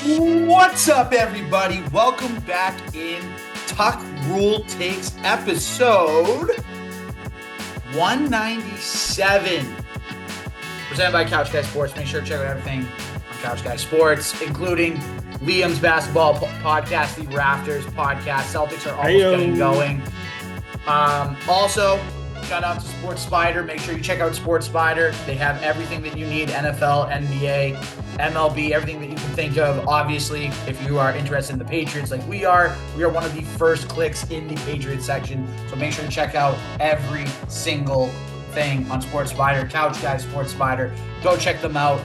What's up, everybody? Welcome back in Tuck Rule Takes episode 197. Presented by Couch Guy Sports. Make sure to check out everything on Couch Guy Sports, including Liam's basketball podcast, the Rafters podcast. Celtics are almost getting going. Also, shout out to Sports Spider. Make sure you check out Sports Spider. They have everything that you need: NFL, NBA, MLB, everything that you can think of. Obviously, if you are interested in the Patriots like we are one of the first clicks in the Patriots section. So make sure to check out every single thing on Sports Spider. Couch Guy Sports Spider. Go check them out.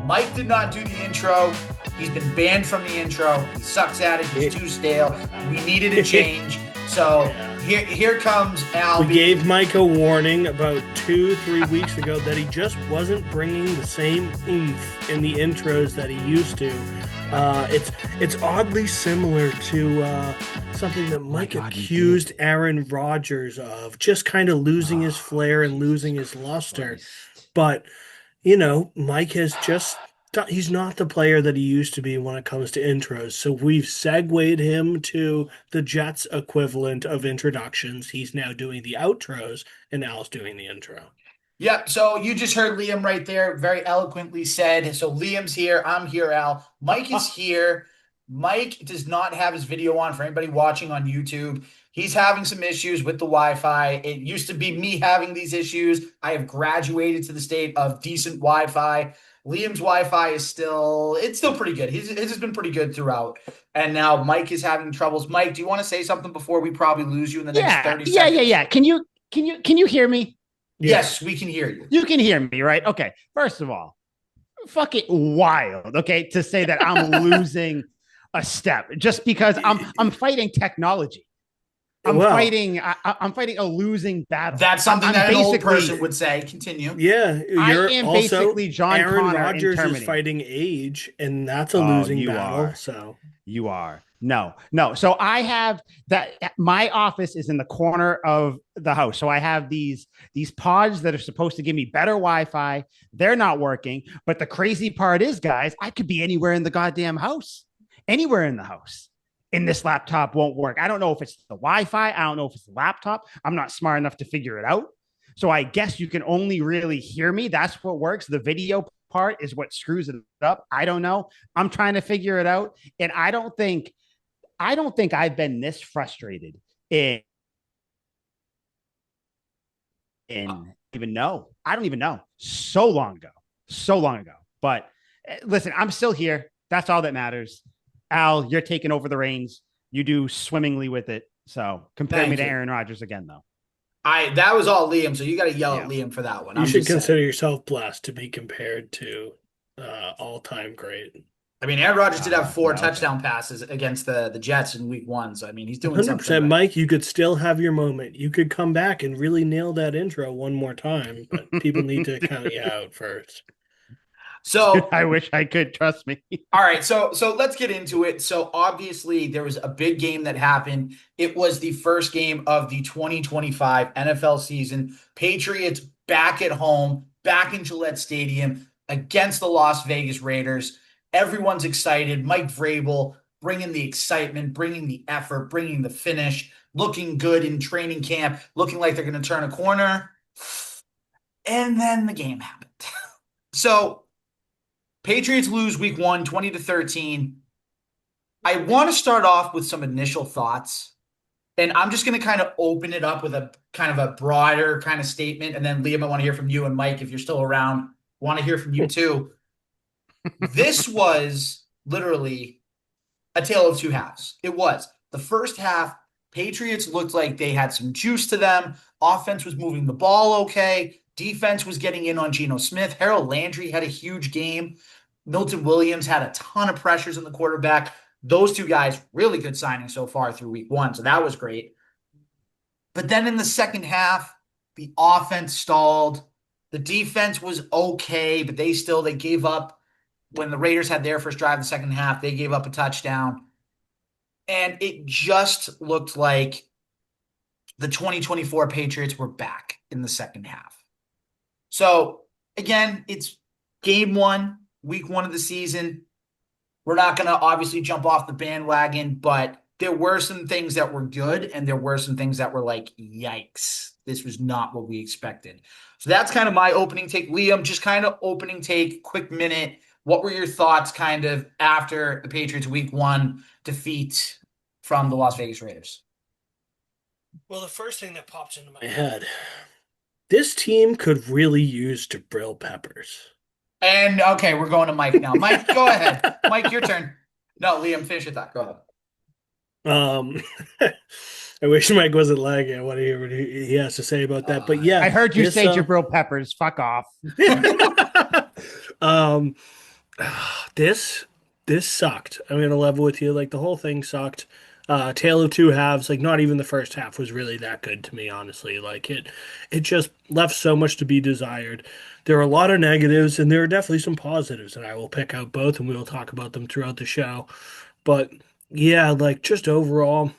Mike did not do the intro. He's been banned from the intro. He sucks at it. He's too stale. We needed a change. So here comes Al. We gave Mike a warning about 2-3 weeks ago that he just wasn't bringing the same oomph in the intros that he used to. It's oddly similar to something that Mike accused Aaron Rodgers of, just kind of losing his flair and losing his luster. But, Mike has he's not the player that he used to be when it comes to intros. So we've segued him to the Jets equivalent of introductions. He's now doing the outros, and Al's doing the intro. Yep. So you just heard Liam right there, very eloquently said. So Liam's here. I'm here, Al. Mike is here. Mike does not have his video on for anybody watching on YouTube. He's having some issues with the Wi-Fi. It used to be me having these issues. I have graduated to the state of decent Wi-Fi. Liam's Wi-Fi is still pretty good. His has been pretty good throughout. And now Mike is having troubles. Mike, do you want to say something before we probably lose you in the next 30 seconds? Yeah. Can you hear me? Yes, we can hear you. You can hear me, right? Okay. First of all, fucking wild, okay, to say that I'm losing a step just because I'm fighting technology. I'm fighting a losing battle. That's something that an old person would say. Continue. Yeah, I am also basically John Aaron Connor Rodgers is fighting age, and that's a losing battle. So you are. No. So I have that. My office is in the corner of the house. So I have these pods that are supposed to give me better Wi-Fi. They're not working. But the crazy part is, guys, I could be anywhere in the goddamn house, anywhere in the house, and this laptop won't work. I don't know if it's the Wi-Fi. I don't know if it's the laptop. I'm not smart enough to figure it out. So I guess you can only really hear me. That's what works. The video part is what screws it up. I don't know. I'm trying to figure it out. And I don't think I've been this frustrated in I don't even know. So long ago. But listen, I'm still here. That's all that matters. Al, you're taking over the reins. You do swimmingly with it. So compare me to Aaron Rodgers again, though. That was all Liam, so you got to yell at Liam for that one. You should consider yourself blessed to be compared to all-time great. I mean, Aaron Rodgers did have 4 touchdown passes against the Jets in week 1. So, I mean, he's doing 100%, something. 100%, Mike, you could still have your moment. You could come back and really nail that intro one more time, but people need to count you out first. So I wish I could, trust me. All right, so let's get into it. So obviously there was a big game that happened. It was the first game of the 2025 NFL season. Patriots back at home, back in Gillette Stadium against the Las Vegas Raiders. Everyone's excited. Mike Vrabel bringing the excitement, bringing the effort, bringing the finish, looking good in training camp, looking like they're going to turn a corner. And then the game happened. So Patriots lose week 1, 20-13. I want to start off with some initial thoughts, and I'm just going to kind of open it up with a kind of a broader kind of statement, and then Liam, I want to hear from you, and Mike, if you're still around, want to hear from you too. This was literally a tale of two halves. It was. The first half, Patriots looked like they had some juice to them. Offense was moving the ball okay. Defense was getting in on Geno Smith. Harold Landry had a huge game. Milton Williams had a ton of pressures on the quarterback. Those two guys, really good signing so far through week 1, so that was great. But then in the second half, the offense stalled. The defense was okay, but they gave up. When the Raiders had their first drive in the second half, they gave up a touchdown. And it just looked like the 2024 Patriots were back in the second half. So, again, it's game 1, week 1 of the season. We're not going to obviously jump off the bandwagon, but there were some things that were good, and there were some things that were like, yikes, this was not what we expected. So that's kind of my opening take. Liam, just kind of opening take, quick minute. What were your thoughts kind of after the Patriots week 1 defeat from the Las Vegas Raiders? Well, the first thing that pops into my head, this team could really use Jabril Peppers. And okay, we're going to Mike now. Mike, go ahead. Mike, your turn. No, Liam, finish your thought. Go ahead. Um, I wish Mike wasn't lagging. I want to hear what he has to say about that. But yeah, I heard you this, say Jabril Peppers. Fuck off. um, this sucked. I'm gonna level with you. Like the whole thing sucked. Tale of two halves. Like not even the first half was really that good to me, honestly. Like it just left so much to be desired. There are a lot of negatives, and there are definitely some positives, and I will pick out both, and we will talk about them throughout the show. But yeah, like just overall,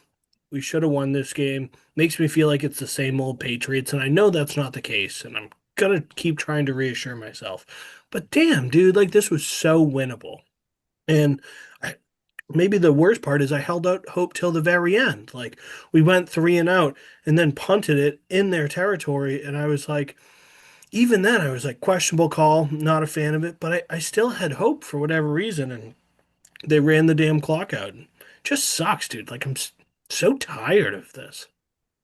we should have won this game. Makes me feel like it's the same old Patriots, and I know that's not the case, and I'm gonna keep trying to reassure myself. But damn, dude, like this was so winnable. And I, maybe the worst part is I held out hope till the very end. Like we went 3-and-out and then punted it in their territory, and I was like, even then, I was like, questionable call, not a fan of it, but I still had hope for whatever reason, and they ran the damn clock out. Just sucks, dude. Like so tired of this.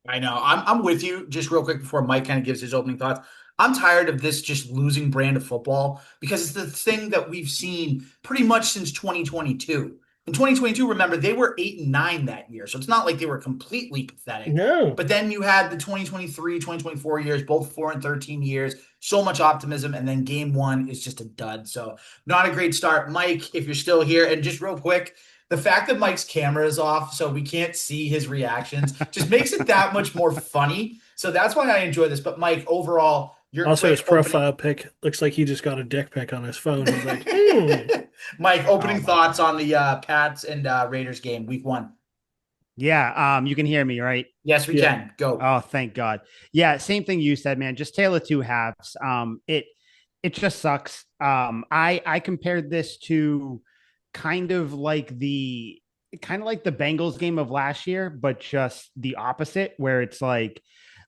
I know. I'm with you. Just real quick before Mike kind of gives his opening thoughts. I'm tired of this just losing brand of football because it's the thing that we've seen pretty much since 2022. In 2022, remember, they were 8-9 that year. So it's not like they were completely pathetic. No. But then you had the 2023, 2024 years, both 4 and 13 years, so much optimism. And then game 1 is just a dud. So not a great start. Mike, if you're still here, and just real quick, the fact that Mike's camera is off, so we can't see his reactions, just makes it that much more funny. So that's why I enjoy this. But Mike, overall, your Also, his quick profile pic looks like he just got a dick pic on his phone. He's like, Mike, opening Oh my thoughts God. on the Pats and Raiders game, week 1. Yeah, you can hear me, right? Yes, we yeah. can. Go. Oh, thank God. Yeah, same thing you said, man. Just tale of two halves. It just sucks. I compared this to kind of like the Bengals game of last year, but just the opposite, where it's like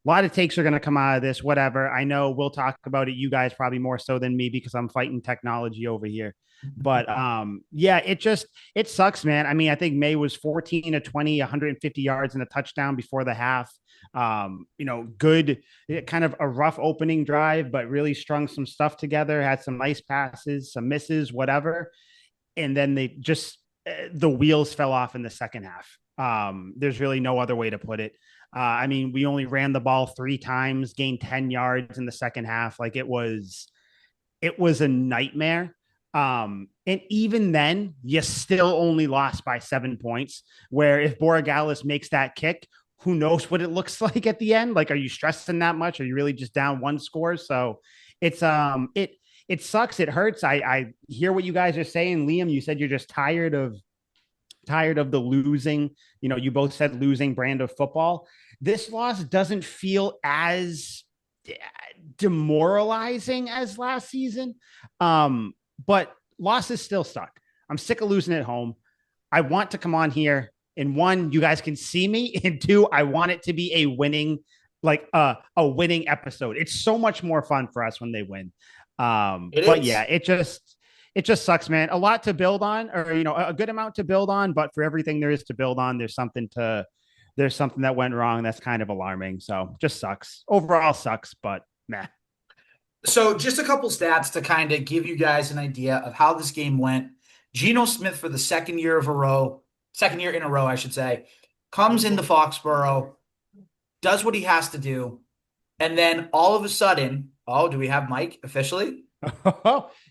a lot of takes are going to come out of this. Whatever. I know we'll talk about it. You guys probably more so than me because I'm fighting technology over here. But yeah, it sucks, man. I mean, I think May was 14 to 20, 150 yards and a touchdown before the half. Good, kind of a rough opening drive, but really strung some stuff together, had some nice passes, some misses, whatever. And then they just, the wheels fell off in the second half. There's really no other way to put it. I mean, we only ran the ball 3 times, gained 10 yards in the second half. Like it was a nightmare. And even then, you still only lost by 7 points. Where if Borregales makes that kick, who knows what it looks like at the end? Like, are you stressing that much? Are you really just down one score? So it's it sucks. It hurts. I hear what you guys are saying. Liam, you said you're just tired of the losing. You both said losing brand of football. This loss doesn't feel as demoralizing as last season. But losses still suck. I'm sick of losing at home. I want to come on here. And one, you guys can see me. And two, I want it to be a winning, like a winning episode. It's so much more fun for us when they win. It But is. yeah, it just sucks, man. A lot to build on, or a good amount to build on. But for everything there is to build on, there's something that went wrong that's kind of alarming. So just sucks. Overall sucks, but meh. So just a couple stats to kind of give you guys an idea of how this game went. Geno Smith for the second year in a row, I should say, comes into Foxborough, does what he has to do, and then all of a sudden, oh, do we have Mike officially?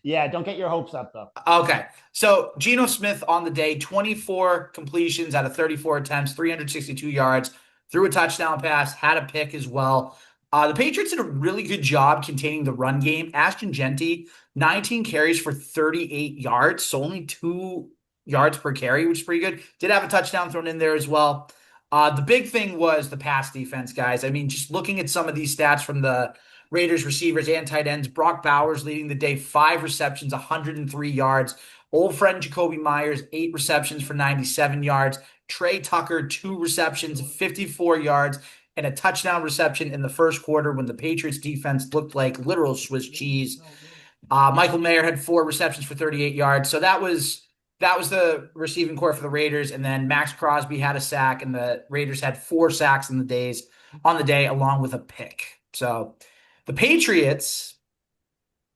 Yeah, don't get your hopes up though. Okay. So Geno Smith on the day, 24 completions out of 34 attempts, 362 yards, threw a touchdown pass, had a pick as well. The Patriots did a really good job containing the run game. Ashton Genty, 19 carries for 38 yards, so only 2 yards per carry, which is pretty good. Did have a touchdown thrown in there as well. The big thing was the pass defense, guys. I mean, just looking at some of these stats from Raiders receivers and tight ends. Brock Bowers leading the day, 5 receptions, 103 yards. Old friend Jacoby Myers, 8 receptions for 97 yards. Trey Tucker, 2 receptions, 54 yards, and a touchdown reception in the first quarter when the Patriots defense looked like literal Swiss cheese. Michael Mayer had 4 receptions for 38 yards. So that was the receiving core for the Raiders. And then Max Crosby had a sack, and the Raiders had 4 sacks on the day, along with a pick. So the Patriots,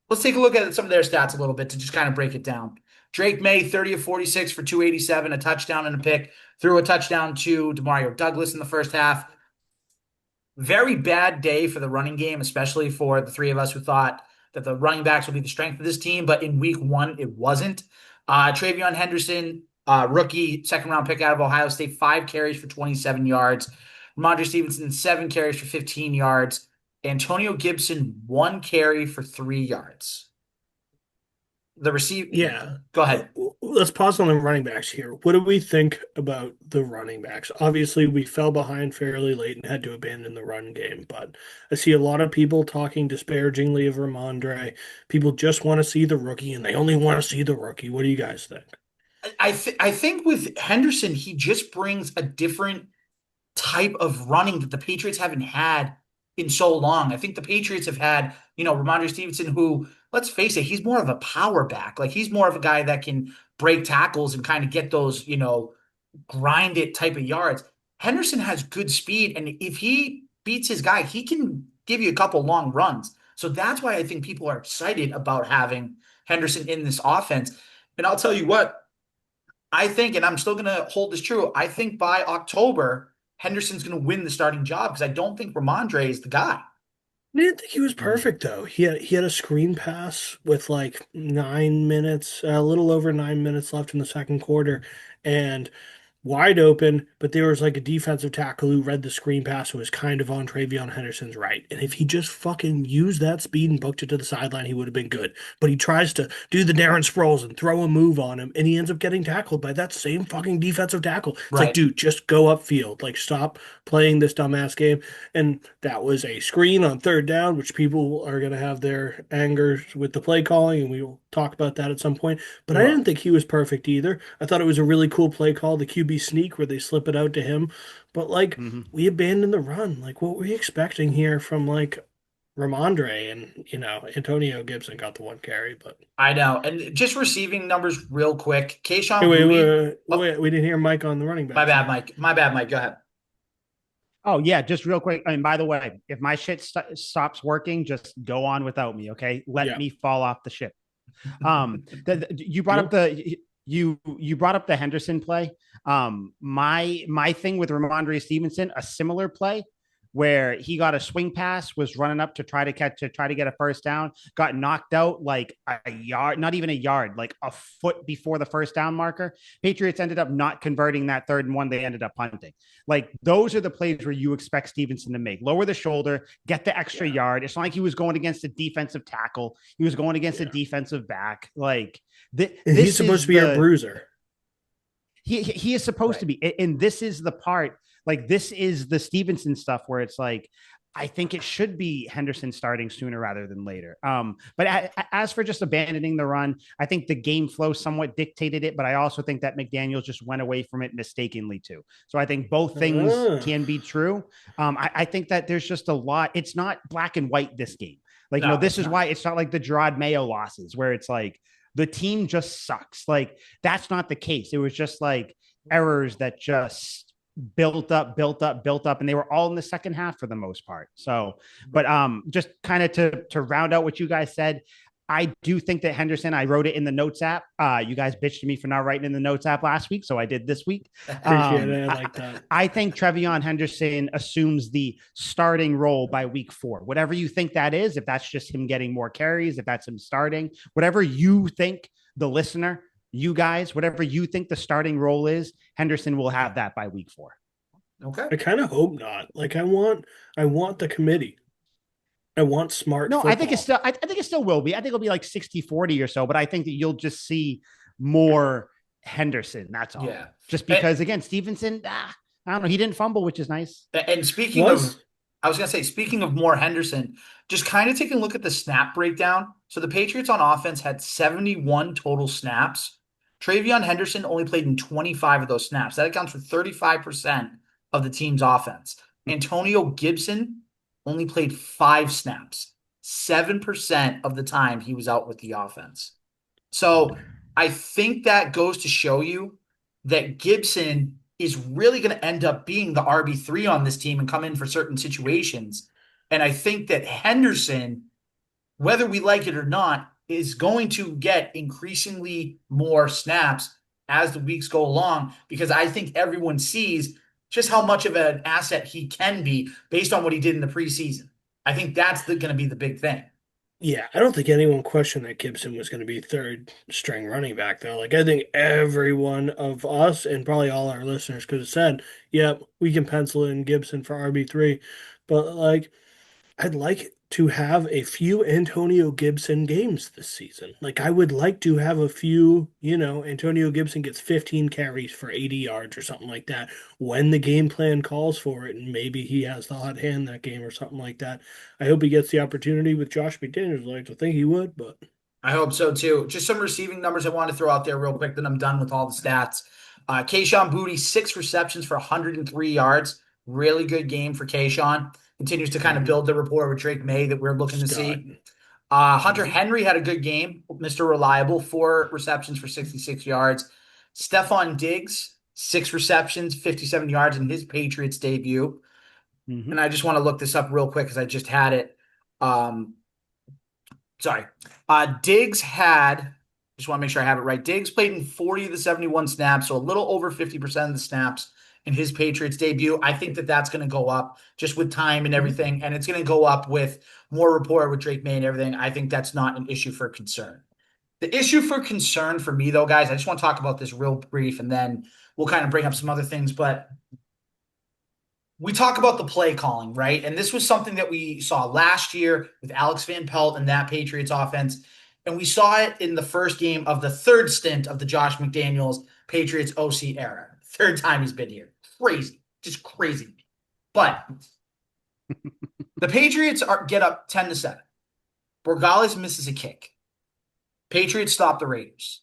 let's take a look at some of their stats a little bit to just kind of break it down. Drake May, 30 of 46 for 287, a touchdown and a pick. Threw a touchdown to Demario Douglas in the first half. Very bad day for the running game, especially for the three of us who thought that the running backs would be the strength of this team. But in week one, it wasn't. Travion Henderson, rookie second round pick out of Ohio State, 5 carries for 27 yards. Ramondre Stevenson, 7 carries for 15 yards. Antonio Gibson, 1 carry for 3 yards. The receive. Yeah. Go ahead. Let's pause on the running backs here. What do we think about the running backs? Obviously, we fell behind fairly late and had to abandon the run game, but I see a lot of people talking disparagingly of Ramondre. People just want to see the rookie, and they only want to see the rookie. What do you guys think? I think with Henderson, he just brings a different type of running that the Patriots haven't had in so long. I think the Patriots have had, Ramondre Stevenson, who, let's face it, he's more of a power back. Like he's more of a guy that can break tackles and kind of get those, grind it type of yards. Henderson has good speed, and if he beats his guy, he can give you a couple long runs. So that's why I think people are excited about having Henderson in this offense. And I'll tell you what, I think, and I'm still going to hold this true, I think by October, Henderson's going to win the starting job because I don't think Ramondre is the guy. I didn't think he was perfect though. He had a screen pass with like 9 minutes, a little over 9 minutes left in the second quarter, and wide open. But there was like a defensive tackle who read the screen pass who was kind of on Travion Henderson's right. And if he just fucking used that speed and booked it to the sideline, he would have been good. But he tries to do the Darren Sproles and throw a move on him, and he ends up getting tackled by that same fucking defensive tackle. It's like, Right. dude, just go upfield. Like, stop playing this dumbass game. And that was a screen on third down, which people are going to have their anger with the play calling, and we will talk about that at some point. But I Well, didn't think he was perfect either. I thought it was a really cool play call, the QB sneak, where they slip it out to him. But like, Mm-hmm. we abandoned the run. Like, what were we expecting here from like Ramondre? And Antonio Gibson got the 1 carry, but I know. And just receiving numbers real quick. hey, Kayshawn Bowie. Oh, we didn't hear Mike on the running my backs bad, yet. Mike. My bad, Mike. Go ahead. Oh yeah, just real quick. And by the way, if my shit stops working, just go on without me. Okay, let Yeah. me fall off the ship. You brought up Yep. you brought up the Henderson play. My thing with Ramondre Stevenson, a similar play where he got a swing pass, was running up to try to get a first down, got knocked out like a yard, not even a yard, like a foot before the first down marker. Patriots ended up not converting that 3rd and 1. They ended up punting. Like those are the plays where you expect Stevenson to make. Lower the shoulder, get the extra Yeah. yard. It's not like he was going against a defensive tackle. He was going against a Yeah. defensive back. Like And he's this supposed is to be our the bruiser. he is supposed Right. to be, and this is the part. Like this is the Stevenson stuff where it's like I think it should be Henderson starting sooner rather than later. But as for just abandoning the run, I think the game flow somewhat dictated it, but I also think that McDaniels just went away from it mistakenly too. So I think both things Ah. can be true. I think that there's just a lot. It's not black and white this game. Like, No, this it's is not. why it's not like the Gerard Mayo losses where it's like the team just sucks. Like that's not the case. It was just like errors that just built up, and they were all in the second half for the most part. So, but just kind of to round out what you guys said, I do think that Henderson, I wrote it in the notes app. You guys bitched at me for not writing in the notes app last week, so I did this week. Appreciate it. I like that. I think Trevion Henderson assumes the starting role by week 4. Whatever you think that is, if that's just him getting more carries, if that's him starting, whatever you think, the listener, you guys, whatever you think the starting role is, Henderson will have that by week 4. Okay. I kind of hope not. Like I want the committee. I want smart No, football. I think it still will be. I think it'll be like 60-40 or so, but I think that you'll just see more Henderson. That's all. Yeah. Just because again, Stevenson, I don't know, he didn't fumble, which is nice. And speaking of Was I was going to say, speaking of more Henderson, just kind of taking a look at the snap breakdown. So the Patriots on offense had 71 total snaps. Travion Henderson only played in 25 of those snaps. That accounts for 35% of the team's offense. Antonio Gibson only played 5 snaps. 7% of the time he was out with the offense. So I think that goes to show you that Gibson is really going to end up being the RB3 on this team and come in for certain situations. And I think that Henderson, whether we like it or not, is going to get increasingly more snaps as the weeks go along because I think everyone sees just how much of an asset he can be based on what he did in the preseason. I think that's going to be the big thing. Yeah, I don't think anyone questioned that Gibson was going to be third string running back though. Like I think every one of us and probably all our listeners could have said, "Yep, we can pencil in Gibson for RB3." But like I'd like to have a few Antonio Gibson games this season. Like I would like to have a few, Antonio Gibson gets 15 carries for 80 yards or something like that when the game plan calls for it, and maybe he has the hot hand that game or something like that. I hope he gets the opportunity with Josh McDaniels. I like to think he would, but I hope so too. Just some receiving numbers I want to throw out there real quick, then I'm done with all the stats. Kayshawn Booty, 6 receptions for 103 yards. Really good game for Kayshawn. Continues to kind of Mhm. build the rapport with Drake May that we're looking to Scott. see. Hunter Henry had a good game, Mr. Reliable, 4 receptions for 66 yards. Stephon Diggs, 6 receptions, 57 yards in his Patriots debut. And Mhm. I just want to look this up real quick because I just had it. Um, sorry. Diggs had, just want to make sure I have it right. Diggs played in 40 of the 71 snaps, so a little over 50% of the snaps in his Patriots debut. I think that that's going to go up just with time and Mhm. everything, and it's going to go up with more rapport with Drake May and everything. I think that's not an issue for concern. The issue for concern for me, though, guys, I just want to talk about this real brief, and then we'll kind of bring up some other things, but we talk about the play calling, right? And this was something that we saw last year with Alex Van Pelt and that Patriots offense. And we saw it in the first game of the third stint of the Josh McDaniels Patriots OC era. Third time he's been here. Crazy. Just crazy. But the Patriots get up 10-7. Borgales misses a kick. Patriots stop the Raiders.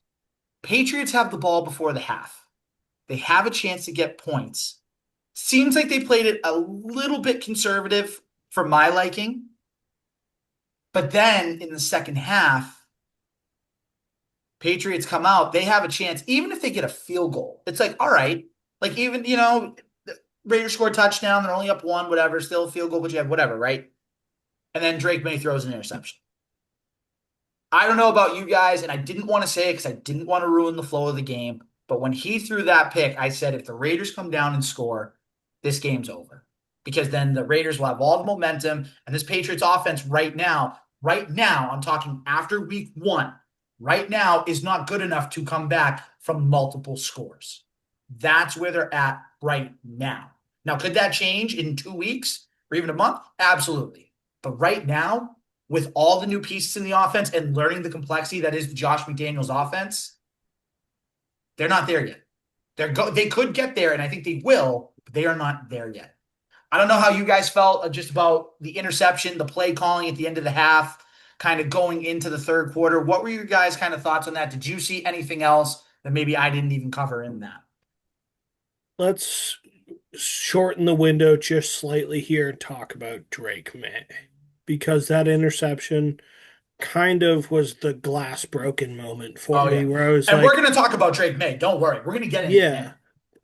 Patriots have the ball before the half. They have a chance to get points. Seems like they played it a little bit conservative for my liking. But then in the second half, Patriots come out, they have a chance, even if they get a field goal. It's like, all right, like even, the Raiders score a touchdown, they're only up one, whatever, still a field goal, but you have whatever, right? And then Drake May throws an interception. I don't know about you guys, and I didn't want to say it because I didn't want to ruin the flow of the game. But when he threw that pick, I said, if the Raiders come down and score, this game's over. Because then the Raiders will have all the momentum. And this Patriots offense right now, I'm talking after week 1, right now is not good enough to come back from multiple scores. That's where they're at right now. Now, could that change in 2 weeks or even a month? Absolutely. But right now, with all the new pieces in the offense and learning the complexity that is Josh McDaniels' offense, they're not there yet. They could get there, and I think they will, but they are not there yet. I don't know how you guys felt just about the interception, the play calling at the end of the half, kind of going into the third quarter. What were your guys' kind of thoughts on that? Did you see anything else that maybe I didn't even cover in that? Let's shorten the window just slightly here and talk about Drake May because that interception kind of was the glass broken moment for Oh me yeah, where I was and we're like, gonna talk about Drake May. Don't worry, we're gonna get into him. yeah,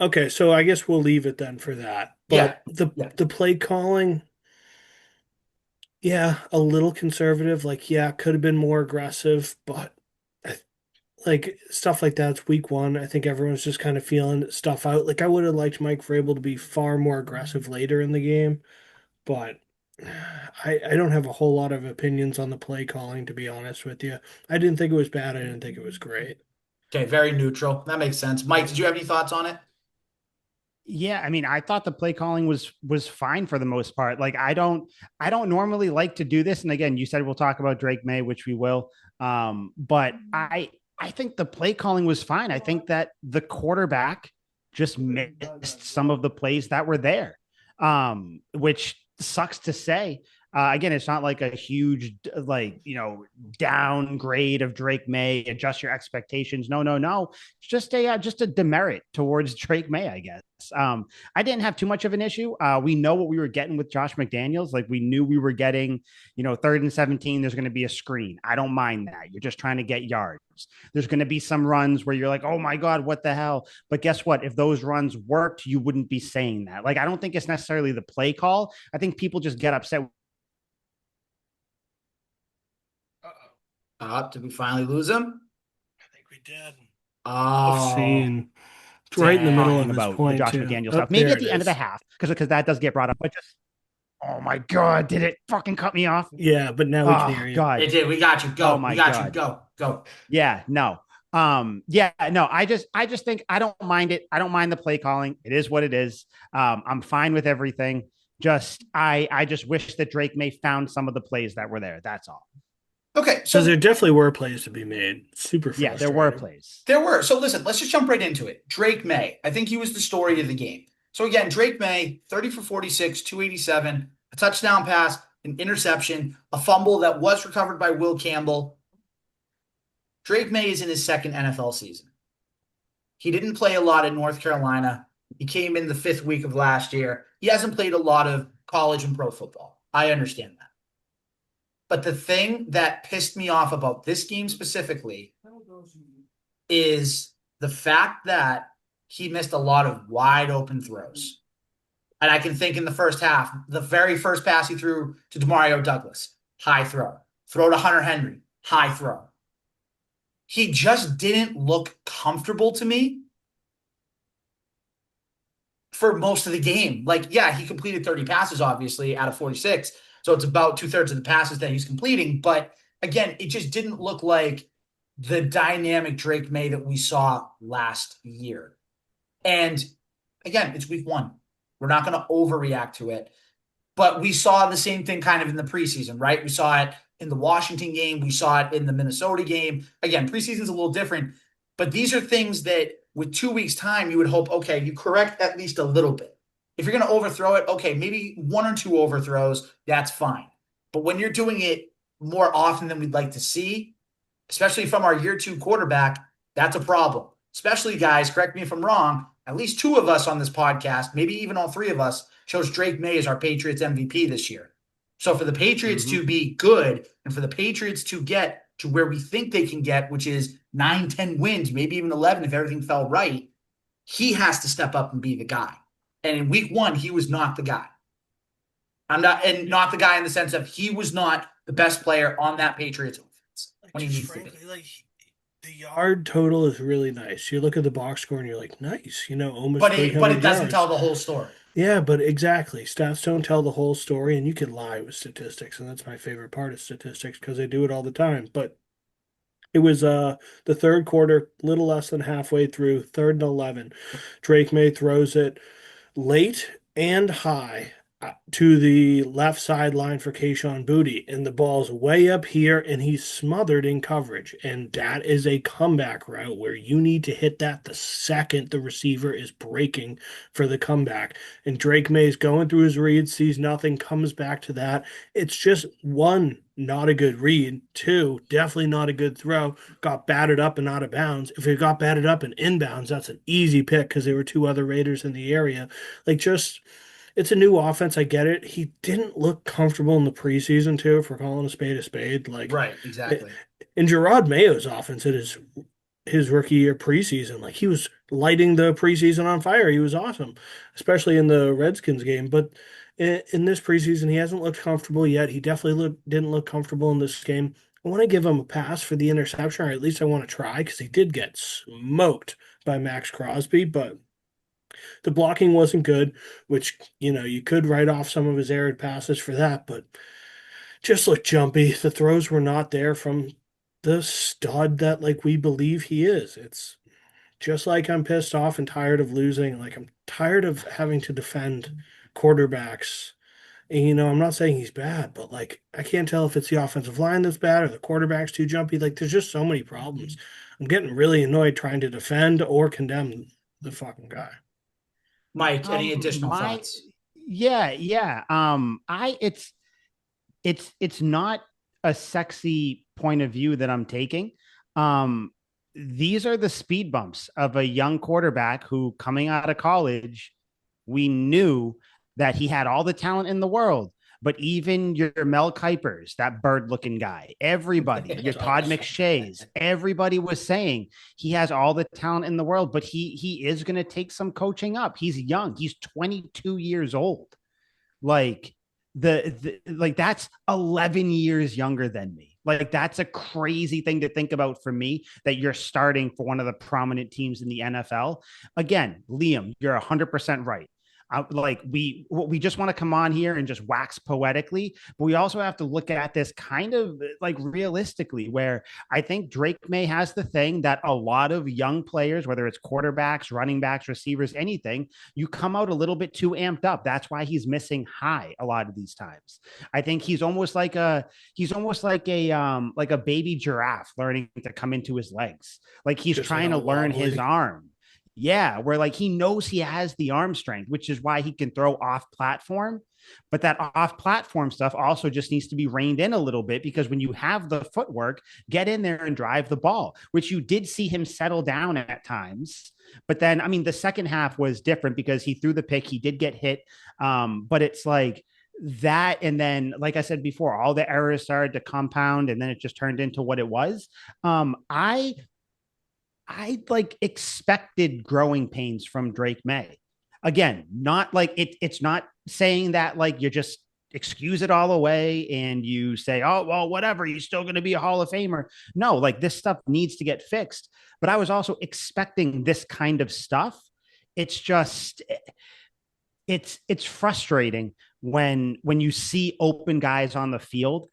okay, so I guess we'll leave it then for that. Yeah, But the yeah. the play calling, yeah, a little conservative. Like, yeah, could have been more aggressive, but like stuff like that's week one. I think everyone's just kind of feeling stuff out. Like I would have liked Mike Vrabel to be far more aggressive later in the game, but I don't have a whole lot of opinions on the play calling, to be honest with you. I didn't think it was bad. I didn't think it was great. Okay, very neutral. That makes sense. Mike, did you have any thoughts on it? Yeah, I mean, I thought the play calling was fine for the most part. Like I don't normally like to do this. And again, you said we'll talk about Drake May, which we will. But I think the play calling was fine. I think that the quarterback just missed some of the plays that were there. Which sucks to say. Again, it's not like a huge downgrade of Drake May. Adjust your expectations. No, no, no. It's just a demerit towards Drake May, I guess. I didn't have too much of an issue. We know what we were getting with Josh McDaniels. Like we knew we were getting, 3rd and 17. There's going to be a screen. I don't mind that. You're just trying to get yards. There's going to be some runs where you're like, oh my God, what the hell? But guess what? If those runs worked, you wouldn't be saying that. Like I don't think it's necessarily the play call. I think people just get upset. Did we finally lose him? I think we did. Tough Oh, scene. It's right in the middle of Talking his about the point Josh too. McDaniel Oh, stuff. Maybe there at it the end of the is. half, because that does get brought up. But just, oh my God, did it fucking cut me off? Yeah, but now we can Oh hear you. it God. did. We got you. Oh Go. We my got you. God. Go. Go. Yeah, no. Yeah, no, I just think I don't mind it. I don't mind the play calling. It is what it is. I'm fine with everything. I just wish that Drake May found some of the plays that were there. That's all. Okay. Because there So definitely were plays to be made. Super Yeah, there were frustrating. plays. there were. So listen, let's just jump right into it. Drake May. I think he was the story of the game. So again, Drake May, 30 for 46, 287, a touchdown pass, an interception, a fumble that was recovered by Will Campbell. Drake May is in his second NFL season. He didn't play a lot in North Carolina. He came in the fifth week of last year. He hasn't played a lot of college and pro football. I understand that. But the thing that pissed me off about this game specifically is the fact that he missed a lot of wide open throws. And I can think in the first half, the very first pass he threw to Demario Douglas, high throw. Throw to Hunter Henry, high throw. He just didn't look comfortable to me for most of the game. Like, yeah, he completed 30 passes, obviously, out of 46. So it's about 2/3 of the passes that he's completing. But again, it just didn't look like the dynamic Drake May that we saw last year. And again, it's week one. We're not going to overreact to it. But we saw the same thing kind of in the preseason, right? We saw it in the Washington game. We saw it in the Minnesota game. Again, preseason's a little different. But these are things that with 2 weeks' time, you would hope, okay, you correct at least a little bit. If you're going to overthrow it, okay, maybe one or two overthrows, that's fine. But when you're doing it more often than we'd like to see, especially from our year two quarterback, that's a problem. Especially, guys, correct me if I'm wrong, at least two of us on this podcast, maybe even all three of us, chose Drake May as our Patriots MVP this year. So for the Patriots Mm-hmm. to be good and for the Patriots to get to where we think they can get, which is 9, 10 wins, maybe even 11 if everything fell right, he has to step up and be the guy. And in week one, he was not the guy. Not the guy in the sense of he was not the best player on that Patriots offense when he Just needs to be. frankly, the yard total is really nice. You look at the box score and you're like, nice, almost But it 300 doesn't yards. tell the whole story. Yeah, but exactly. Stats don't tell the whole story, and you can lie with statistics, and that's my favorite part of statistics because they do it all the time. But it was the third quarter, little less than halfway through, 3rd and 11. Drake May throws it late and high to the left sideline for Kayshon Boutte, and the ball's way up here, and he's smothered in coverage. And that is a comeback route where you need to hit that the second the receiver is breaking for the comeback. And Drake May's going through his reads, sees nothing, comes back to that. It's just one, not a good read. Two, definitely not a good throw. Got batted up and out of bounds. If it got batted up and inbounds, that's an easy pick because there were two other Raiders in the area. It's a new offense. I get it. He didn't look comfortable in the preseason too, if we're calling a spade a spade. Right, exactly. In Gerard Mayo's offense, it is his rookie year preseason. Like he was lighting the preseason on fire. He was awesome, especially in the Redskins game. But in this preseason, he hasn't looked comfortable yet. He definitely didn't look comfortable in this game. I want to give him a pass for the interception, or at least I want to try because he did get smoked by Max Crosby, but the blocking wasn't good, which, you could write off some of his arid passes for that, but just looked jumpy. The throws were not there from the stud that we believe he is. It's just like I'm pissed off and tired of losing. Like I'm tired of having to defend quarterbacks. And, I'm not saying he's bad, but I can't tell if it's the offensive line that's bad or the quarterback's too jumpy. There's just so many problems. I'm getting really annoyed trying to defend or condemn the fucking guy. Mike, any additional My thoughts? Yeah. I it's not a sexy point of view that I'm taking. Um, these are the speed bumps of a young quarterback who, coming out of college, we knew that he had all the talent in the world. But even your Mel Kipers, that bird looking guy, everybody, your Todd McShays, everybody was saying he has all the talent in the world, but he is going to take some coaching up. He's young. He's 22 years old. Like like that's 11 years younger than me. Like that's a crazy thing to think about for me, that you're starting for one of the prominent teams in the NFL. Again, Liam, you're 100% right. Like we just want to come on here and just wax poetically, but we also have to look at this kind of like realistically, where I think Drake May has the thing that a lot of young players, whether it's quarterbacks, running backs, receivers, anything, you come out a little bit too amped up. That's why he's missing high a lot of these times. I think he's almost like a baby giraffe learning to come into his legs. Like he's Just like trying to all learn his wobbly. arm. Yeah, where like he knows he has the arm strength, which is why he can throw off platform. But that off platform stuff also just needs to be reined in a little bit, because when you have the footwork, get in there and drive the ball, which you did see him settle down at times. But then, I mean, the second half was different because he threw the pick, he did get hit. But it's like that. And then, like I said before, all the errors started to compound and then it just turned into what it was. I like expected growing pains from Drake May. Again, not like it's not saying that like you just excuse it all away and you say, oh, well, whatever, he's still going to be a Hall of Famer. No, like this stuff needs to get fixed. But I was also expecting this kind of stuff. It's just, it's frustrating when you see open guys on the field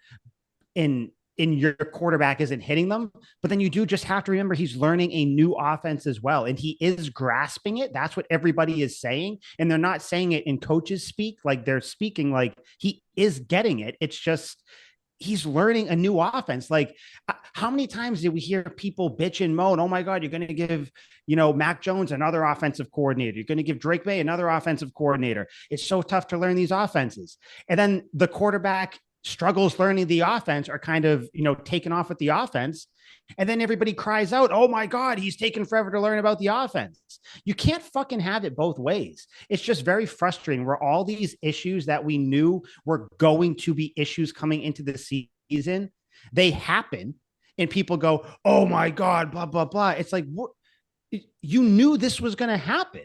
in your quarterback isn't hitting them. But then you do just have to remember he's learning a new offense as well. And he is grasping it. That's what everybody is saying. And they're not saying it in coaches speak. Like they're speaking like he is getting it. It's just he's learning a new offense. Like how many times did we hear people bitch and moan, oh my God, you're going to give, Mac Jones another offensive coordinator. You're going to give Drake May another offensive coordinator. It's so tough to learn these offenses. And then the quarterback struggles learning the offense or kind of, taking off with the offense. And then everybody cries out, oh my God, he's taking forever to learn about the offense. You can't fucking have it both ways. It's just very frustrating where all these issues that we knew were going to be issues coming into the season, they happen and people go, oh my God, blah, blah, blah. It's like, you knew this was going to happen.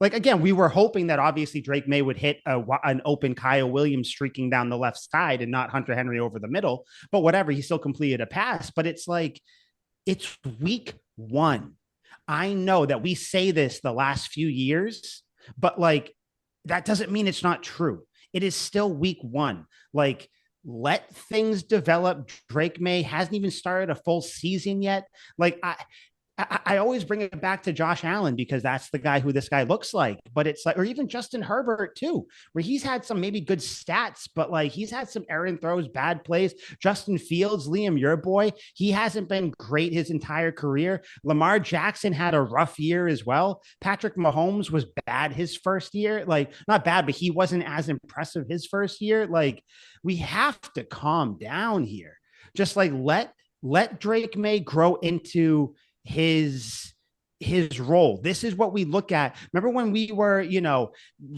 Like, again, we were hoping that obviously Drake May would hit an open Kyle Williams streaking down the left side and not Hunter Henry over the middle. But whatever, he still completed a pass. But it's like, it's week one. I know that we say this the last few years, but like, that doesn't mean it's not true. It is still week one. Like, let things develop. Drake May hasn't even started a full season yet. Like, I always bring it back to Josh Allen because that's the guy who this guy looks like. But it's like, or even Justin Herbert too, where he's had some maybe good stats, but like he's had some errant throws, bad plays. Justin Fields, Liam, your boy, he hasn't been great his entire career. Lamar Jackson had a rough year as well. Patrick Mahomes was bad his first year. Like, not bad, but he wasn't as impressive his first year. Like, we have to calm down here. Just like let Drake May grow into his role. This is what we look at. Remember when we were,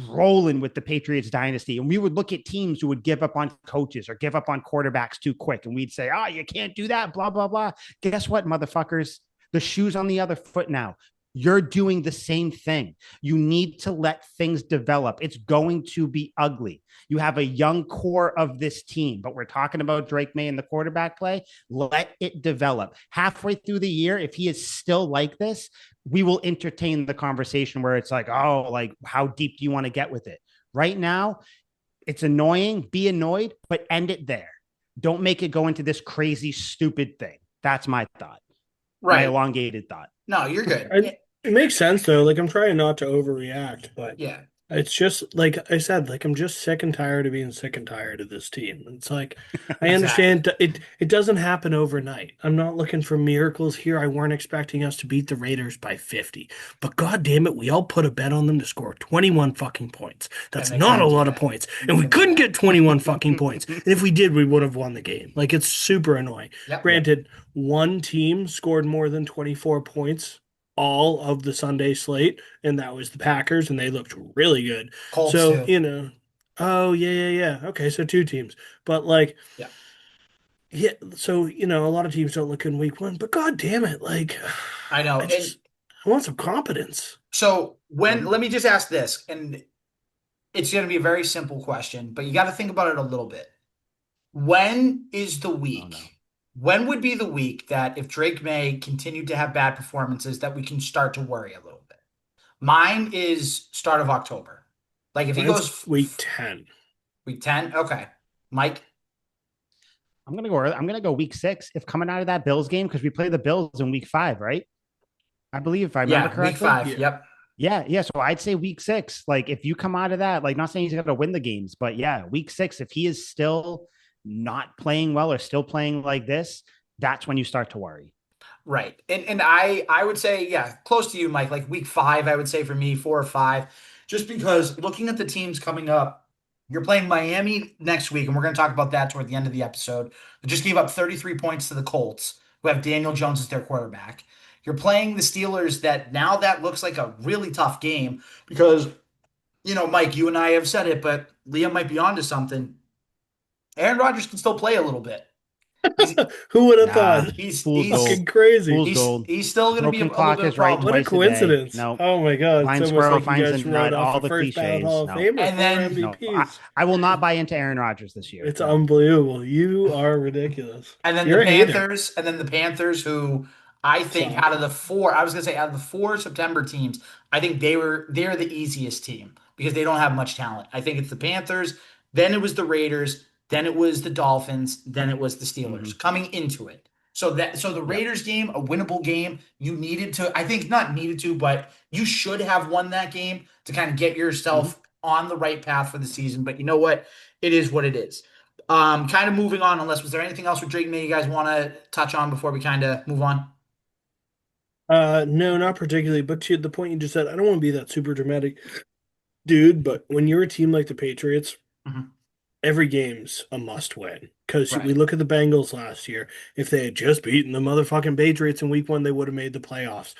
rolling with the Patriots dynasty and we would look at teams who would give up on coaches or give up on quarterbacks too quick. And we'd say, oh, you can't do that, blah, blah, blah. Guess what, motherfuckers? The shoe's on the other foot now. You're doing the same thing. You need to let things develop. It's going to be ugly. You have a young core of this team, but we're talking about Drake May and the quarterback play. Let it develop. Halfway through the year, if he is still like this, we will entertain the conversation where it's like, oh, like how deep do you want to get with it? Right now, it's annoying. Be annoyed, but end it there. Don't make it go into this crazy, stupid thing. That's my thought. My Right. elongated thought. No, you're good. It makes sense though. Like I'm trying not to overreact, but Yeah. It's just like I said, like I'm just sick and tired of being sick and tired of this team. It's like I Exactly. understand it doesn't happen overnight. I'm not looking for miracles here. I weren't expecting us to beat the Raiders by 50. But god damn it, we all put a bet on them to score 21 fucking points. And That's they not a couldn't do lot of that. points. You And we couldn't do couldn't that. get 21 fucking points. And if we did, we would have won the game. Like it's super annoying. Yep. Yep. Granted, one team scored more than 24 points all of the Sunday slate, and that was the Packers, and they looked really good. Colts So, too. oh yeah. Okay, so two teams. But like, Yeah. yeah, so a lot of teams don't look good in week one, but god damn it, like I know. I And just I want some competence. so when Mhm. let me just ask this, and it's going to be a very simple question, but you got to think about it a little bit. When is the Oh no. week? When would be the week that if Drake May continued to have bad performances that we can start to worry a little bit? Mine is start of October. Like if he Mine's goes week 10. week 10, okay. Mike? I'm gonna go early. I'm gonna go week 6. If coming out of that Bills game, because we play the Bills in week 5, right? I believe, if I remember Yeah, week correctly. 5. Yeah. Yep. Yeah. So I'd say week 6. Like if you come out of that, like not saying he's gonna win the games, but yeah, week 6, if he is still not playing well or still playing like this, that's when you start to worry. Right. And I would say, yeah, close to you, Mike, like week 5, I would say for me, 4 or 5. Just because looking at the teams coming up, you're playing Miami next week, and we're going to talk about that toward the end of the episode. They just gave up 33 points to the Colts, who have Daniel Jones as their quarterback. You're playing the Steelers, that now that looks like a really tough game because, Mike, you and I have said it, but Liam might be onto something. Aaron Rodgers can still play a little bit. He's Who would have Nah, thought? he's fool's he's gold. Fucking crazy. Fool's he's gold. he's still going to be a Broken little clock bit of a is right problem. What a twice a day. coincidence. No, Oh my God. It's blind almost squirrel like you finds a guys wrote nut. off All a the first ballot cliches. Hall of No, Famer, And four then no. I, MVPs. I will not buy into Aaron Rodgers this year. It's No. unbelievable. You are ridiculous. And then the You're a hater. Panthers, who I think Suck. out of the four, I was gonna say out of the four September teams, I think they're the easiest team because they don't have much talent. I think it's the Panthers, then it was the Raiders, then it was the Dolphins, then it was the Hmm. Steelers coming into it. So the Yep. Raiders game, a winnable game, you needed to, I think not needed to, but you should have won that game to kind of get Hmm. yourself on the right path for the season. But you know what? It is what it is. Kind of moving on, unless was there anything else with Drake May you guys want to touch on before we kind of move on? No, not particularly. But to the point you just said, I don't want to be that super dramatic dude, but when you're a team like the Patriots, Mhm. every game's a must win. Because we Right. look at the Bengals last year. If they had just beaten the motherfucking Patriots in week one, they would have made the playoffs.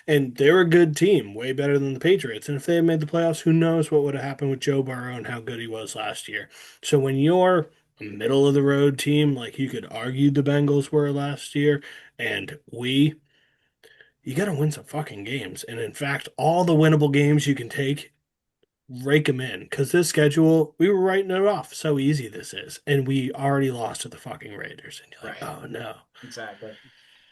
And they're a good team, way better than the Patriots. And if they had made the playoffs, who knows what would have happened with Joe Burrow and how good he was last year. So when you're a middle of the road team, like you could argue the Bengals were last year, and you got to win some fucking games. And in fact, all the winnable games you can take, rake them in because this schedule, we were writing it off so easy this is, and we already lost to the fucking Raiders, and you're like, Right. oh no. Exactly.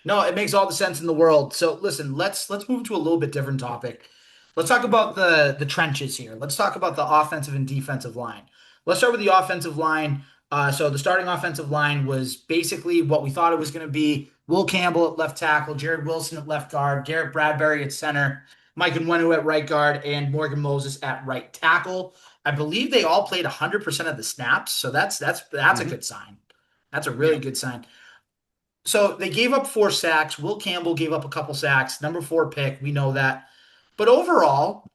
No, it makes all the sense in the world. So listen, let's move to a little bit different topic. Let's talk about the trenches here. Let's talk about the offensive and defensive line. Let's start with the offensive line. So the starting offensive line was basically what we thought it was going to be. Will Campbell at left tackle, Jared Wilson at left guard, Garrett Bradbury at center, Mike Nwenu at right guard, and Morgan Moses at right tackle. I believe they all played 100% of the snaps, so that's a Hmm. good sign. That's a really Yep. good sign. So they gave up 4 sacks. Will Campbell gave up a couple sacks. Number 4 pick, we know that. But overall,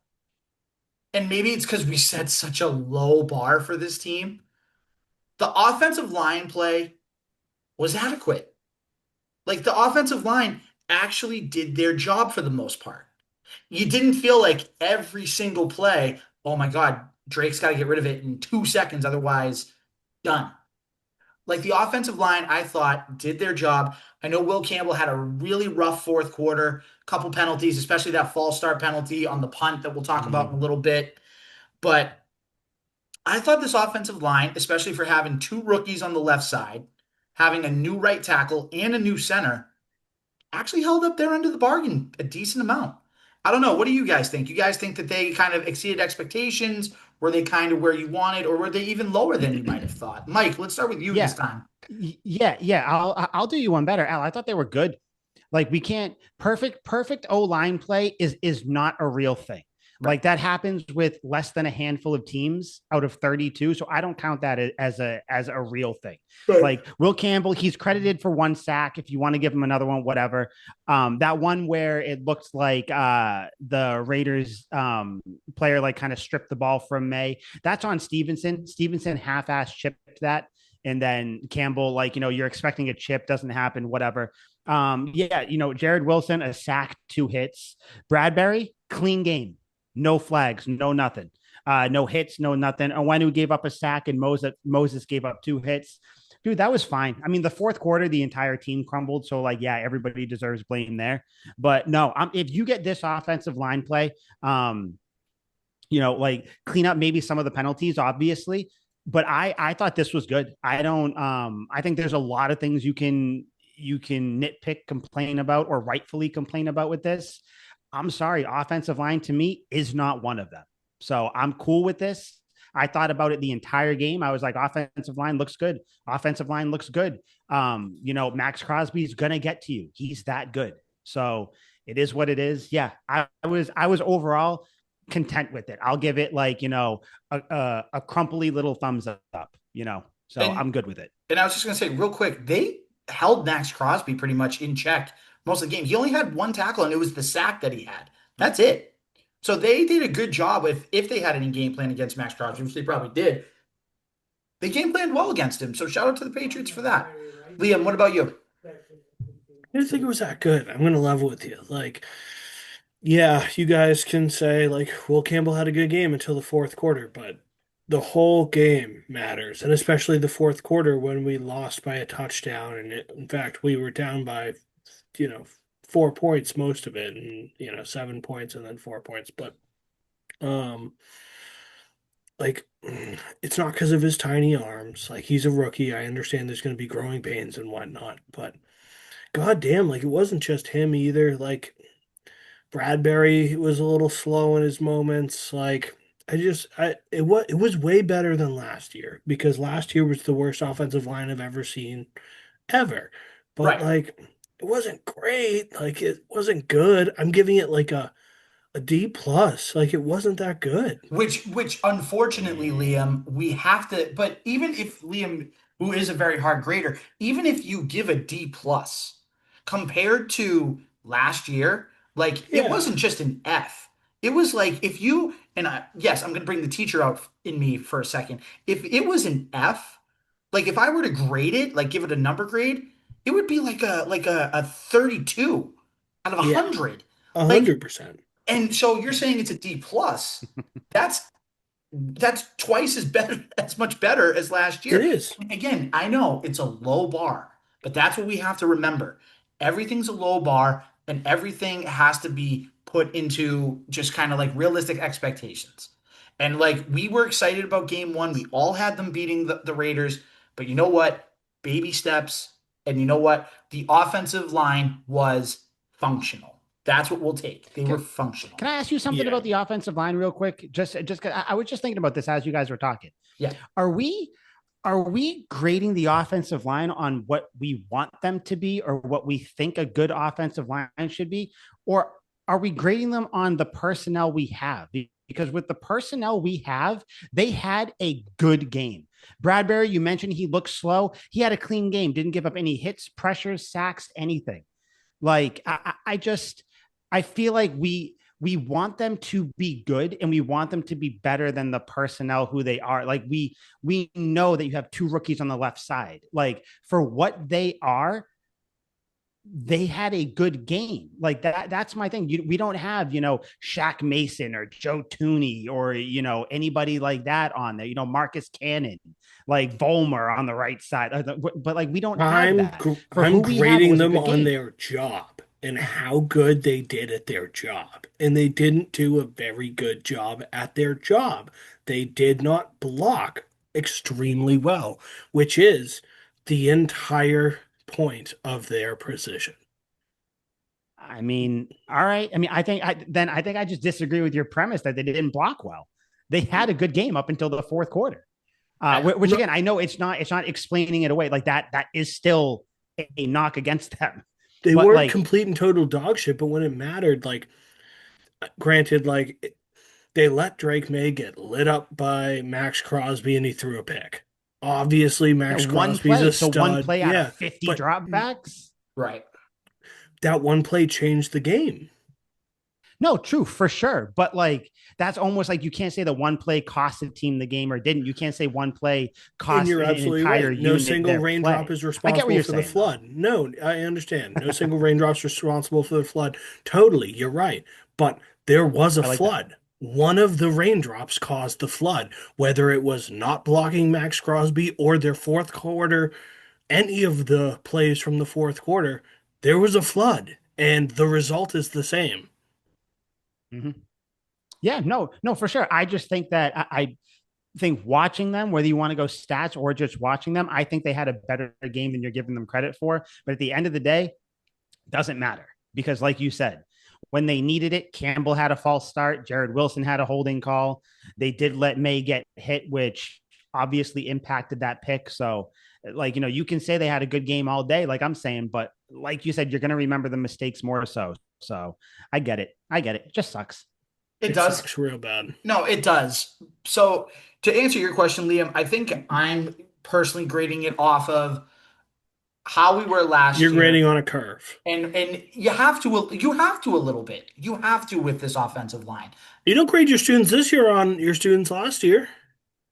and maybe it's because we set such a low bar for this team, the offensive line play was adequate. Like the offensive line actually did their job for the most part. You didn't feel like every single play, oh my God, Drake's got to get rid of it in 2 seconds, otherwise, done. Like the offensive line, I thought did their job. I know Will Campbell had a really rough fourth quarter, couple penalties, especially that false start penalty on the punt that we'll talk about in Hmm. a little bit. But I thought this offensive line, especially for having two rookies on the left side, having a new right tackle and a new center, actually held up their end of the bargain a decent amount. I don't know. What do you guys think? You guys think that they kind of exceeded expectations? Were they kind of where you wanted, or were they even lower than you might have thought? Mike, let's start with you this Yeah. time. Yeah. I'll do you one better, Al. I thought they were good. Like we can't perfect O line play is not a real thing. Right. Like that happens with less than a handful of teams out of 32. So I don't count that as a real thing. Right. Like Will Campbell, he's credited for one sack. If you want to give him another one, whatever. That one where it looks like the Raiders player like kind of stripped the ball from May. That's on Stevenson. Stevenson half-ass chipped that. And then Campbell, like, you're expecting a chip, doesn't happen, whatever. Yeah, Jared Wilson, a sack, 2 hits. Bradbury, clean game. No flags, no nothing. No hits, no nothing. Owenu gave up a sack and Moses gave up 2 hits. Dude, that was fine. I mean, the fourth quarter, the entire team crumbled. So, like, yeah, everybody deserves blame there. But no, if you get this offensive line play, like clean up maybe some of the penalties, obviously. But I thought this was good. I think there's a lot of things you can nitpick, complain about, or rightfully complain about with this. I'm sorry, offensive line to me is not one of them. So I'm cool with this. I thought about it the entire game. I was like, offensive line looks good. Offensive line looks good. Max Crosby's gonna get to you. He's that good. So it is what it is. Yeah, I was overall content with it. I'll give it like a crumply little thumbs up. So And I'm good with it. and I was just gonna say real quick, they held Max Crosby pretty much in check most of the game. He only had one tackle, and it was the sack that he had. That's it. So they did a good job with if they had any game plan against Max Crosby, which they probably did. They game planned well against him. So shout out to the Patriots for that. Liam, what about you? I didn't think it was that good. I'm gonna level with you. Like, yeah, you guys can say like Will Campbell had a good game until the fourth quarter, but the whole game matters, and especially the fourth quarter when we lost by a touchdown, and in fact we were down by, you know, 4 points most of it, and 7 points and then 4 points. But um, like it's not because of his tiny arms. Like he's a rookie. I understand there's going to be growing pains and whatnot, but god damn, like it wasn't just him either. Like Bradbury was a little slow in his moments. Like it was way better than last year because last year was the worst offensive line I've ever seen ever. But Right. like it wasn't great. Like it wasn't good. I'm giving it like a D plus. Like it wasn't that good. Which unfortunately, Liam, we have to, but even if Liam, who is a very hard grader, even if you give a D plus compared to last year, like it Yeah. wasn't just an F. It was like if you, and yes, I'm going to bring the teacher out in me for a second. If it was an F, like if I were to grade it, like give it a number grade, it would be like a 32 out of Yeah. 100. a Like, hundred percent. and so you're saying it's a D plus. That's that's twice as better as much better as last It year. is. Again, I know it's a low bar, but that's what we have to remember. Everything's a low bar and everything has to be put into just kind of like realistic expectations. And like we were excited about game one. We all had them beating the Raiders, but you know what? Baby steps. And you know what? The offensive line was functional. That's what we'll take. They were Can, functional. can I ask you something Yeah. about the offensive line real quick? Just 'cause I was just thinking about this as you guys were talking. Yeah. Are we grading the offensive line on what we want them to be or what we think a good offensive line should be? Or are we grading them on the personnel we have? Because with the personnel we have, they had a good game. Bradbury, you mentioned he looked slow. He had a clean game, didn't give up any hits, pressures, sacks, anything. Like I feel like we want them to be good and we want them to be better than the personnel who they are. Like we know that you have 2 rookies on the left side. Like for what they are, they had a good game. Like that's my thing. We don't have, Shaq Mason or Joe Tooney or, anybody like that on there, Marcus Cannon, like Volmer on the right side. But like, we don't have that. For who I'm we have, it grading was a them good on game. their job and how good they did at their job. And they didn't do a very good job at their job. They did not block extremely well, which is the entire point of their position. I mean, all right. I mean, I think I just disagree with your premise that they didn't block well. They had a good game up until the fourth quarter. Which No, again, I know it's not explaining it away. Like that is still a knock against them. they But weren't like, complete and total dog shit, but when it mattered, like granted, like They let Drake May get lit up by Max Crosby and he threw a pick. Obviously, Yeah, Max one Crosby's play. a So one stud. play out of Yeah, 50 but dropbacks. Right. that one play changed the game. No, true, for sure. But like that's almost like you can't say the one play cost a team the game or didn't. You can't say one play And cost you're an absolutely entire right. No unit single their raindrop play. is I get what responsible you're for the saying though. flood. No, I understand. No single raindrop's responsible for the flood. Totally, you're right. But there was a I like that. flood. One of the raindrops caused the flood, whether it was not blocking Max Crosby or their fourth quarter, any of the plays from the fourth quarter, there was a flood, and the result is the same. Mhm. Yeah, no, no, for sure. I just think that I think watching them, whether you want to go stats or just watching them, I think they had a better game than you're giving them credit for. But at the end of the day, doesn't matter because, like you said, when they needed it, Campbell had a false start. Jared Wilson had a holding call. They did let May get hit, which obviously impacted that pick. So, like, you can say they had a good game all day, like I'm saying, but like you said, you're going to remember the mistakes more so. So I get it. I get it. It just sucks. It It does. sucks real bad. No, it does. So to answer your question, Liam, I think I'm personally grading it off of how we were last You're year. grading on a curve. And you have to a little bit. You have to with this offensive line. You don't grade your students this year on your students last year,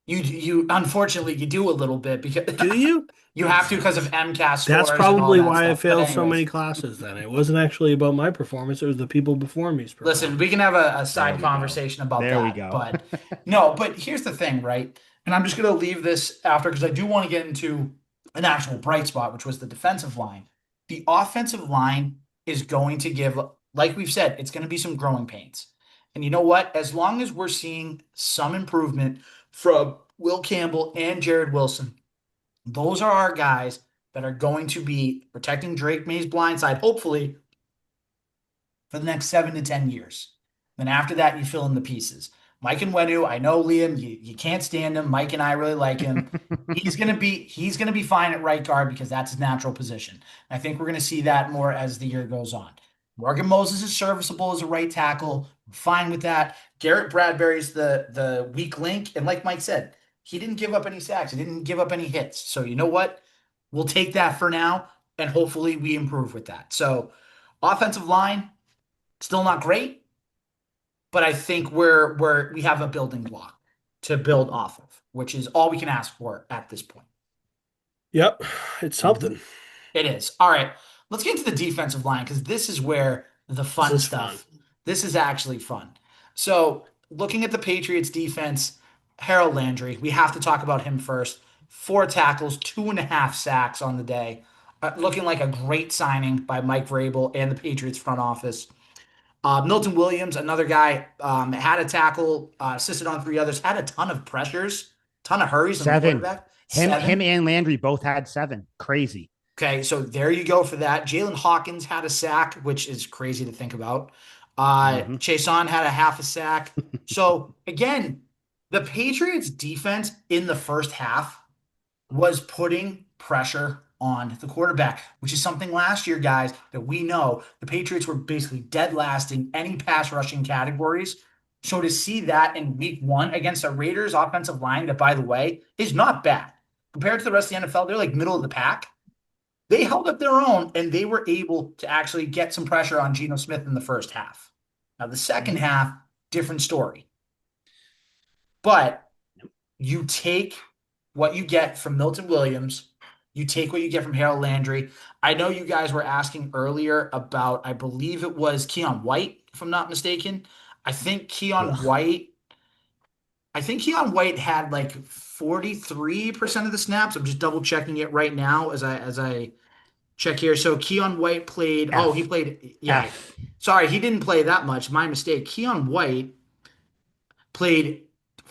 You unfortunately you do a little bit because do you? you That have to because of sucks. MCAS That's scores and all probably that why I stuff. But failed so many anyways, classes then. It wasn't actually about my performance, it was the people before me's listen, we performance. can have a There side we go. conversation about There we that. go. But no, but here's the thing, right? And I'm just gonna leave this after because I do want to get into an actual bright spot, which was the defensive line. The offensive line is going to give, like we've said, it's going to be some growing pains. And you know what? As long as we're seeing some improvement from Will Campbell and Jared Wilson, those are our guys that are going to be protecting Drake May's blind side, hopefully, for the next 7 to 10 years. Then after that, you fill in the pieces. Mike and Wenu, I know Liam, you can't stand him. Mike and I really like him. He's gonna be fine at right guard because that's his natural position. I think we're gonna see that more as the year goes on. Morgan Moses is serviceable as a right tackle. I'm fine with that. Garrett Bradbury's the weak link, and like Mike said, he didn't give up any sacks. He didn't give up any hits. So you know what? We'll take that for now, and hopefully we improve with that. So offensive line, still not great, but I think we have a building block to build off of, which is all we can ask for at this point. Yep, it's Mhm. something. It is. All right. Let's get into the defensive line because this is where the This fun is fun. stuff. This is actually fun. So, looking at the Patriots defense, Harold Landry, we have to talk about him first. 4 tackles, 2.5 sacks on the day. Looking like a great signing by Mike Vrabel and the Patriots front office. Milton Williams, another guy, had a tackle, assisted on 3 others, had a ton of pressures, ton of hurries on the Seven. quarterback. Him Seven. and Landry both had seven. Crazy. Okay, so there you go for that. Jalen Hawkins had a sack, which is crazy to think about. Hmm. Chason had a half a sack. So again, the Patriots defense in the first half was putting pressure on the quarterback, which is something last year, guys, that we know the Patriots were basically dead last in any pass rushing categories. So to see that in week one against a Raiders offensive line that, by the way, is not bad compared to the rest of the NFL, they're like middle of the pack. They held up their own and they were able to actually get some pressure on Geno Smith in the first half. Now, the second Hmm. half, different story. But you take what you get from Milton Williams, you take what you get from Harold Landry. I know you guys were asking earlier about, I believe it was Keon White, if I'm not mistaken. I think Keon Ugh. White, I think Keon White had like 43% of the snaps. I'm just double checking it right now as I check here. So Keon White played. Oh, he F. played. Yeah, F. sorry, he didn't play that much. My mistake. Keon White played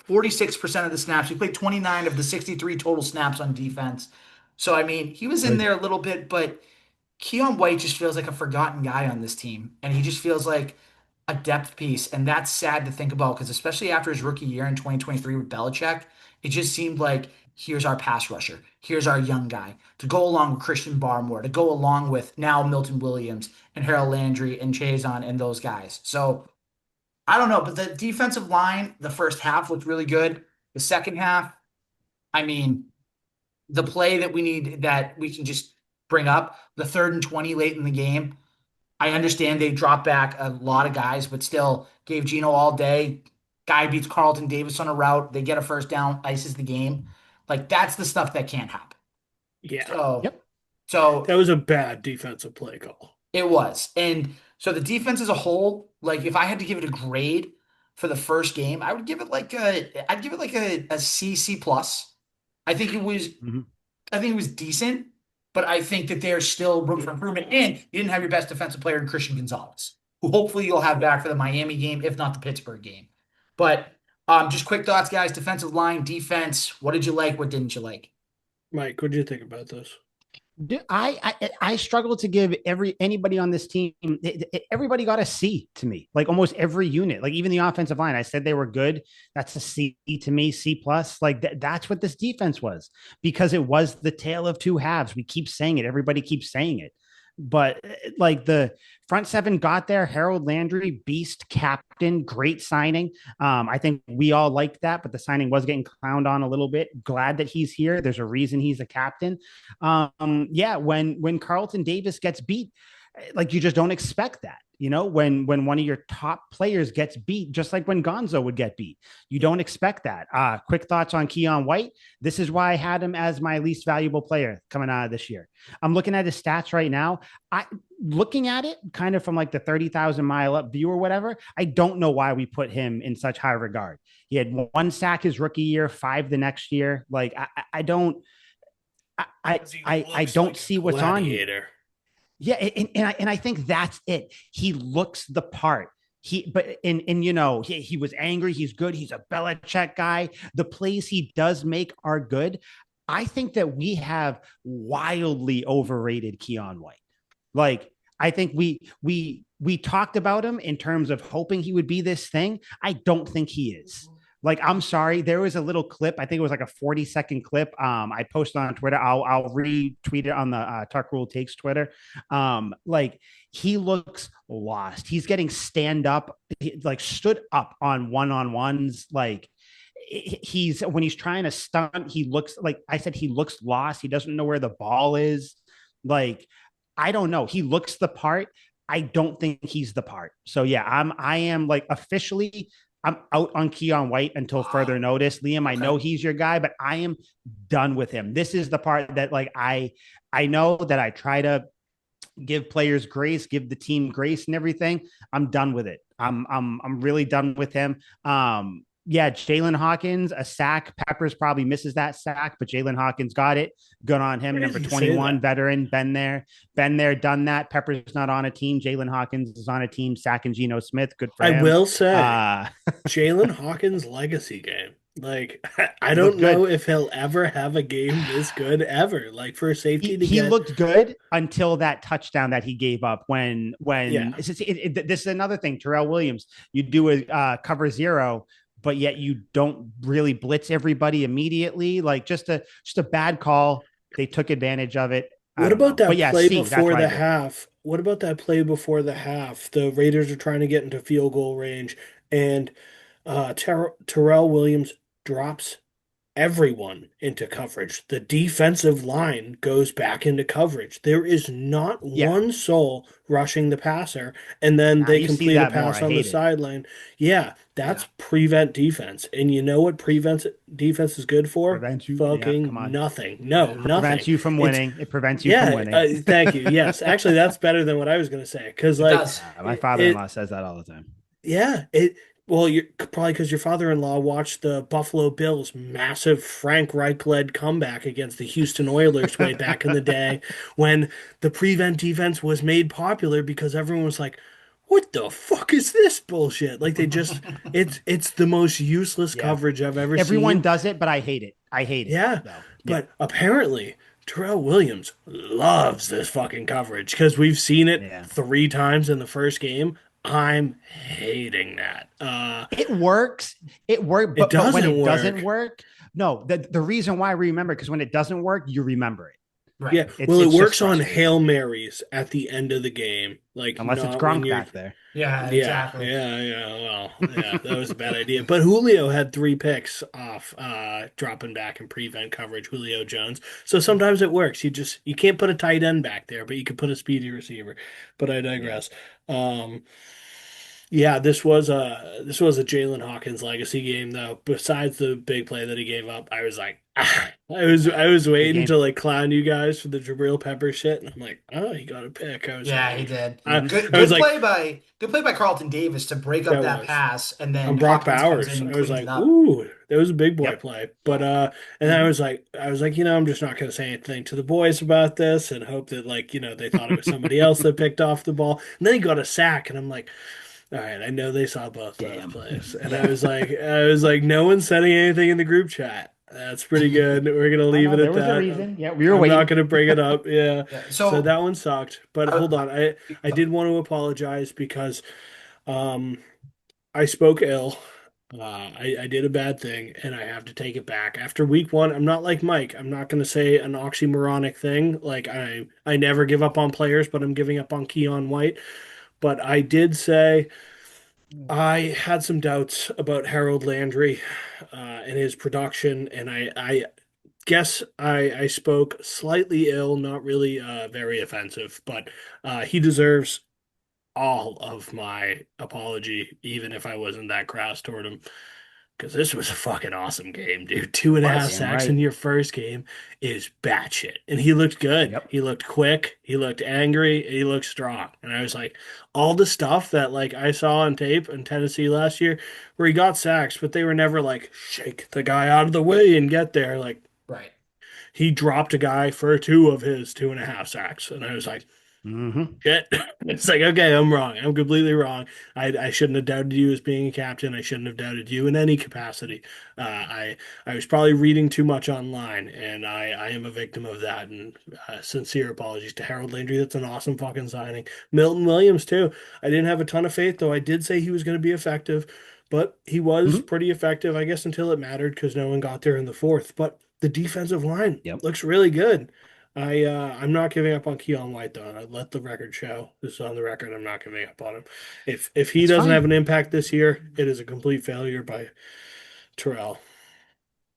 46% of the snaps. He played 29 of the 63 total snaps on defense. So I mean, he was in Good. there a little bit, but Keon White just feels like a forgotten guy on this team, and he just feels like a depth piece, and that's sad to think about because especially after his rookie year in 2023 with Belichick, it just seemed like here's our pass rusher, here's our young guy to go along with Christian Barmore, to go along with now Milton Williams and Harold Landry and Chazon and those guys. So I don't know, but the defensive line, the first half looked really good. The second half, I mean, the play that we need that we can just bring up, the 3rd and 20 late in the game. I understand they dropped back a lot of guys, but still gave Gino all day. Guy beats Carlton Davis on a route. They get a first down, ices the game. Like that's the stuff that can't happen. Yeah, So, Yep. so that was a bad defensive play call. it was. And so the defense as a whole, like if I had to give it a grade for the first game, I would give it like I'd give it like a C, C plus. I think it was Mhm. I think it was decent, but I think that there's still room for improvement. And you didn't have your best defensive player in Christian Gonzalez, who hopefully you'll have back for the Miami game, if not the Pittsburgh game. But just quick thoughts, guys. Defensive line, defense. What did you like? What didn't you like? Mike, what do you think about this? I struggle to give anybody on this team. Everybody got a C to me, like almost every unit, like even the offensive line. I said they were good. That's a C to me, C plus. Like that's what this defense was because it was the tale of two halves. We keep saying it. Everybody keeps saying it. But like the front seven got there. Harold Landry, beast captain, great signing. I think we all liked that, but the signing was getting clowned on a little bit. Glad that he's here. There's a reason he's a captain. Yeah, when Carlton Davis gets beat, like you just don't expect that. You know, when one of your top players gets beat, just like when Gonzo would get beat, you don't expect that. Quick thoughts on Keon White. This is why I had him as my least valuable player coming out of this year. I'm looking at his stats right now. I looking at it kind of from like the 30,000 mile up view or whatever. I don't know why we put him in such high regard. He had 1 sack his rookie year, 5 the next year. Like I don't. I don't Like see a what's on here. gladiator. Yeah, and I think that's it. He looks the part. And you know he was angry. He's good. He's a Belichick guy. The plays he does make are good. I think that we have wildly overrated Keon White. Like I think we talked about him in terms of hoping he would be this thing. I don't think he is. Like I'm sorry, there was a little clip. I think it was like a 40-second clip. I posted on Twitter. I'll retweet it on the Tuck Rule Takes Twitter. Like he looks lost. He's getting stand up, like stood up on one-on-ones. Like he's when he's trying to stunt, he looks like I said, he looks lost. He doesn't know where the ball is. Like I don't know. He looks the part. I don't think he's the part. So yeah, I am like officially I'm out on Keon White until further notice. Liam, I know he's your guy, but I am done with him. This is the part that like I know that I try to give players grace, give the team grace and everything. I'm done with it. I'm really done with him. Yeah, Jalen Hawkins, a sack. Peppers probably misses that sack, but Jalen Hawkins got it. Good on him. Number 21 veteran, been there, done that. Peppers not on a team. Jalen Hawkins is on a team. Sacking Geno Smith. Good for him. I will say, Jalen Hawkins' legacy game. Like, I don't know if he'll ever have a game this good ever. Like for a safety, he looked good until that touchdown that he gave up. When yeah. This is another thing. Terrell Williams, you do a cover zero, but yet you don't really blitz everybody immediately. Like just a bad call. They took advantage of it. What about that play before the half? What about that play before the half? The Raiders are trying to get into field goal range, and Terrell Williams drops everyone into coverage. The defensive line goes back into coverage. There is not one soul rushing the passer, and then they complete a pass on the sideline. Yeah, that's prevent defense. And you know what prevent defense is good for? Prevents you. Fucking nothing. No, nothing. Prevents you from winning. It prevents you from winning. Thank you. Yes, actually, that's better than what I was going to say. Because like my father-in-law says that all the time. Yeah, well, you're probably because your father-in-law watched the Buffalo Bills' massive Frank Reich-led comeback against the Houston Oilers way back in the day when the prevent defense was made popular because everyone was like, what the fuck is this bullshit? Like they just it's the most useless coverage I've ever seen. Everyone does it, but I hate it. I hate it. Yeah. But apparently Terrell Williams loves this fucking coverage because we've seen it 3 times in the first game. I'm hating that. It works. It works, but when it doesn't work, no. The reason why I remember because when it doesn't work, you remember it. Right. Yeah. Well, it works on Hail Marys at the end of the game. Like unless it's Gronk back there. Yeah, Yeah, exactly. yeah. Well, yeah, that was a bad idea. But Julio had 3 picks off dropping back in prevent coverage, Julio Jones. So sometimes it works. You can't put a tight end back there, but you can put a speedy receiver. But I Yeah. digress. Yeah, this was a Jalen Hawkins legacy game though. Besides the big play that he gave up, I was like, I was Good waiting game. to like clown you guys for the Jabril Pepper shit, and I'm like, oh, he got a pick. I was Yeah, he happy. did. I Hmm. Good I was good like, play by Carlton Davis to break up that that was pass, and then on Brock Hawkins comes Bowers. in and I was cleans it like, up. ooh, that was a big boy Yep. play. But and then Mhm. I was like, I'm just not gonna say anything to the boys about this and hope that like, they thought it was somebody else that picked off the ball. And then he got a sack, and I'm like, all right, I know they saw both of those Damn. plays. And I Yeah. was like, no one's sending anything in the group chat. That's pretty good. We're gonna Oh leave no, it there at was a that. reason. Yeah, we were I'm not waiting. gonna bring it up. Yeah. Yeah. So So that one sucked. But uh, hold on. I did want to apologize because um I spoke ill. I did a bad thing and I have to take it back. After week one, I'm not like Mike. I'm not going to say an oxymoronic thing. Like I never give up on players, but I'm giving up on Keon White. But I did say I had some doubts about Harold Landry and his production, and I guess I spoke slightly ill, not really very offensive, but he deserves all of my apology, even if I wasn't that crass toward him. Because this was a fucking awesome game, dude. Two and a half was. Damn sacks in right. your first game is batshit. And he looked good. Yep. He looked quick. He looked angry. He looked strong. And I was like, all the stuff that like I saw on tape in Tennessee last year, where he got sacks, but they were never like shake the guy out of the way and get there. Like Right. he dropped a guy for two of his 2.5 sacks, and I was like, Hmm. shit. It's like, okay, I'm wrong. I'm completely wrong. I shouldn't have doubted you as being a captain. I shouldn't have doubted you in any capacity. I was probably reading too much online, and I am a victim of that. And sincere apologies to Harold Landry. That's an awesome fucking signing. Milton Williams too. I didn't have a ton of faith, though. I did say he was going to be effective, but he was Hmm. pretty effective, I guess, until it mattered because no one got there in the fourth. But the defensive line Yep. looks really good. I'm not giving up on Keon White though. I let the record show. This is on the record. I'm not giving up on him. If he That's doesn't have an fine. impact this year, it is a complete failure by Terrell.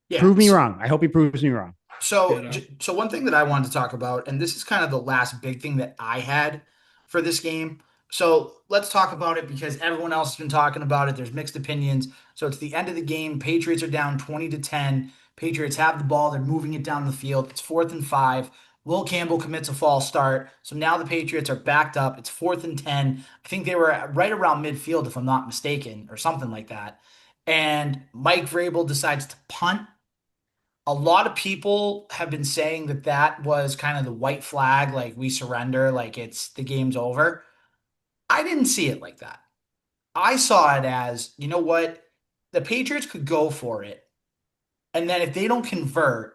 Yeah. Prove me wrong. I hope he proves me wrong. You So, know. so one thing that I wanted to talk about, and this is kind of the last big thing that I had for this game. So let's talk about it because everyone else has been talking about it. There's mixed opinions. So it's the end of the game. Patriots are down 20-10. Patriots have the ball. They're moving it down the field. It's 4th and 5. Will Campbell commits a false start. So now the Patriots are backed up. It's 4th and 10. I think they were right around midfield, if I'm not mistaken, or something like that. And Mike Vrabel decides to punt. A lot of people have been saying that that was kind of the white flag, like we surrender, like it's the game's over. I didn't see it like that. I saw it as, you know what? The Patriots could go for it. And then if they don't convert,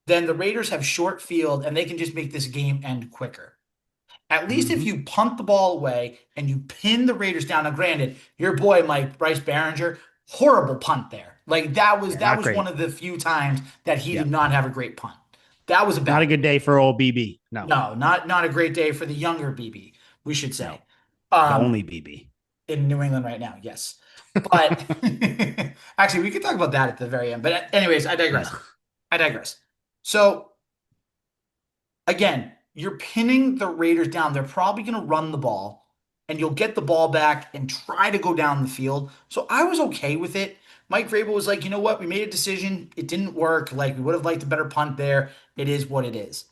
then the Raiders have short field and they can just make this game end quicker. At least if Hmm. you punt the ball away and you pin the Raiders down. Now, granted, your boy Mike Bryce Behringer, horrible punt there. Like that was Yeah, that not was one great. of the few times that he did Yep. not have a great punt. That was a Not a bad good one. day for old BB. No, No, not a great day for the younger BB, we should no. say. The Um, only BB. in New England right now, yes. But actually, we could talk about that at the very end. But anyways, I digress. Ugh. I digress. So again, you're pinning the Raiders down. They're probably going to run the ball and you'll get the ball back and try to go down the field. So I was okay with it. Mike Vrabel was like, you know what? We made a decision. It didn't work. Like, we would have liked a better punt there. It is what it is.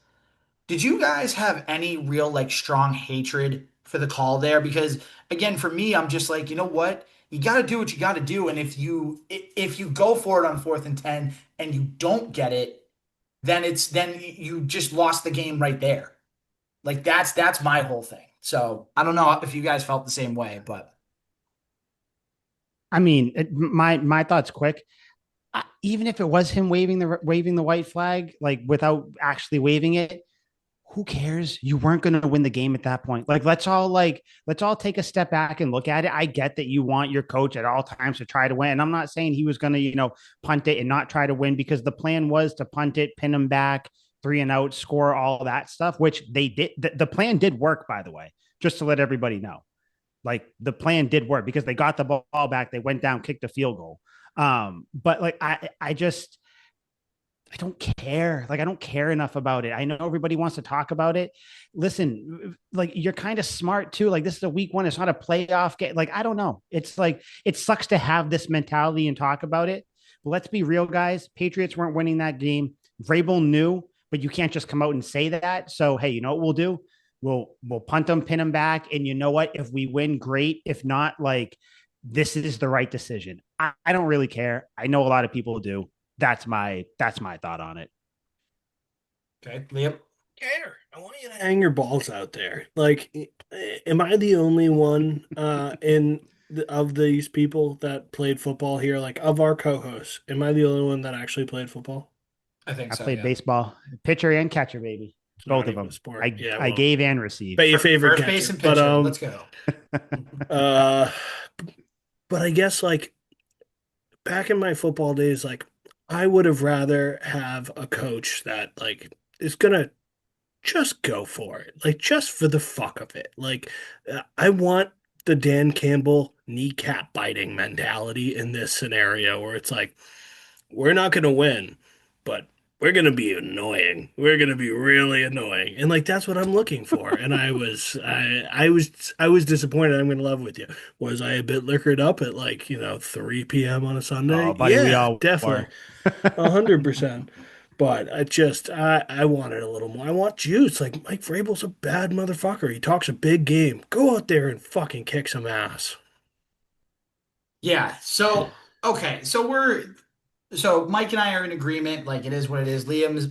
Did you guys have any real, like, strong hatred for the call there? Because, again, for me, I'm just like, you know what? You got to do what you got to do. And if you go for it on 4th and 10 and you don't get it, then you just lost the game right there. Like that's my whole thing. So I don't know if you guys felt the same way, but I mean, my thoughts quick. Even if it was him waving the white flag, like without actually waving it, who cares? You weren't going to win the game at that point. Like let's all take a step back and look at it. I get that you want your coach at all times to try to win. And I'm not saying he was going to, punt it and not try to win because the plan was to punt it, pin him back, 3 and out, score all that stuff, which they did. The plan did work, by the way, just to let everybody know. Like the plan did work because they got the ball back, they went down, kicked a field goal. But like I don't care. Like I don't care enough about it. I know everybody wants to talk about it. Listen, like you're kind of smart too. Like this is a week one. It's not a playoff game. Like I don't know. It's like it sucks to have this mentality and talk about it. But let's be real, guys. Patriots weren't winning that game. Vrabel knew, but you can't just come out and say that. So hey, you know what we'll do? We'll punt them, pin them back, and you know what? If we win, great. If not, like this is the right decision. I don't really care. I know a lot of people do. That's my thought on it. Okay, Liam. Care. I want you to hang your balls out there. Like, am I the only one of these people that played football here? Like, of our co-hosts, am I the only one that actually played football? I think I so. played Yeah. baseball, pitcher and catcher, baby, It's both not of even a them. sport. I Yeah, I well, gave and received. bet your favorite First base catcher. and pitcher. Let's go. Uh, but I guess like back in my football days, like I would have rather have a coach that like is gonna just go for it. Like just for the fuck of it. Like I want the Dan Campbell kneecap biting mentality in this scenario where it's like we're not going to win, but we're going to be annoying. We're going to be really annoying. And like that's what I'm looking for. And I was disappointed. I'm going to love with you. Was I a bit liquored up at like, 3 p.m. on a Oh, Sunday? buddy, we Yeah, all definitely. were. 100%. But I wanted a little more. I want juice. Like Mike Vrabel's a bad motherfucker. He talks a big game. Go out there and fucking kick some ass. Yeah. So okay. So Mike and I are in agreement. Like it is what it is.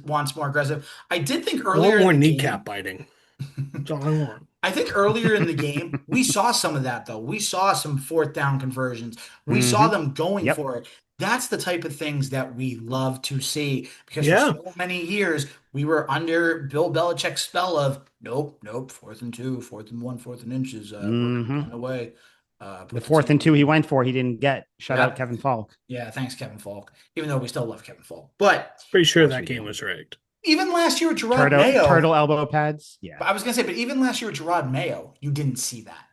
Wants more aggressive. I did think I want earlier in more the kneecap game. biting. That's all I want. I think earlier in the game, we saw some of that though. We saw some fourth down conversions. We saw Mm-hmm. them going Yep. for it. That's the type of things that we love to see because for Yeah. so many years we were under Bill Belichick's spell of nope, nope, 4th and 2, 4th and 1, 4th and inches. We're gonna Mm-hmm. punt away. The Put the fourth team. and two he went for, he didn't get. Shut out Yeah, Kevin Falk. yeah. Thanks, Kevin Falk. Even though we still love Kevin Falk, but Pretty Of sure course that we game do. was rigged. even last year with Gerard Turtle Mayo, elbow pads. Yeah. but I was gonna say, but even last year with Gerard Mayo, you didn't see that.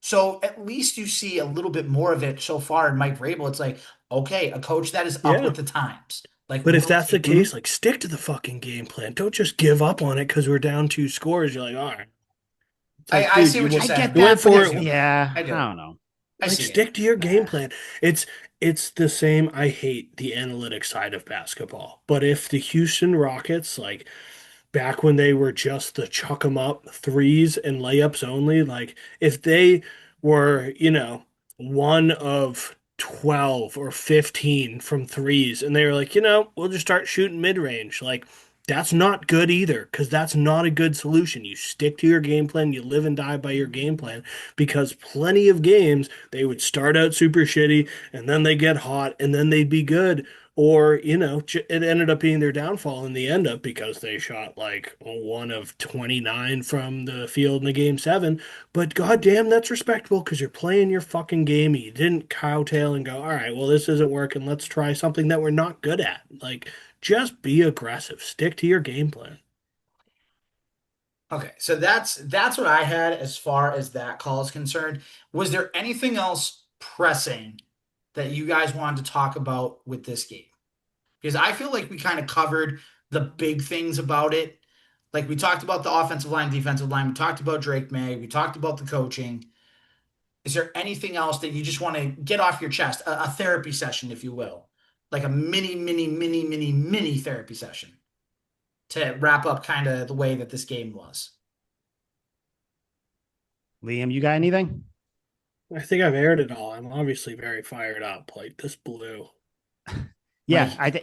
So at least you see a little bit more of it so far in Mike Vrabel. It's like, okay, a coach that is up Yeah. with the times. Like But if we'll that's the take. Mhm. case, like stick to the fucking game plan. Don't just give up on it because we're down 2 scores. You're like, all right. It's like, I dude, see what you're I saying. get you went that, but for it's it. yeah. I I do. don't know. I Like see it. stick to your game Nah. plan. It's the same. I hate the analytic side of basketball. But if the Houston Rockets, like back when they were just the chuck 'em up threes and layups only, like if they were, one of 12 or 15 from threes and they were like, we'll just start shooting mid-range. Like that's not good either because that's not a good solution. You stick to your game plan, you live and die by your game plan because plenty of games they would start out super shitty and then they get hot and then they'd be good or, it ended up being their downfall in the end up because they shot like one of 29 from the field in the game seven. But goddamn, that's respectable because you're playing your fucking game. You didn't cowtail and go, all right, well, this isn't working. Let's try something that we're not good at. Like, just be aggressive. Stick to your game plan. Okay, so that's what I had as far as that call is concerned. Was there anything else pressing that you guys wanted to talk about with this game? Because I feel like we kind of covered the big things about it. Like we talked about the offensive line, defensive line. We talked about Drake May. We talked about the coaching. Is there anything else that you just want to get off your chest? A therapy session, if you will, like a mini, mini, mini, mini, mini therapy session to wrap up kind of the way that this game was. Liam, you got anything? I think I've aired it all. I'm obviously very fired up. Like, this blew. Yeah, Mike,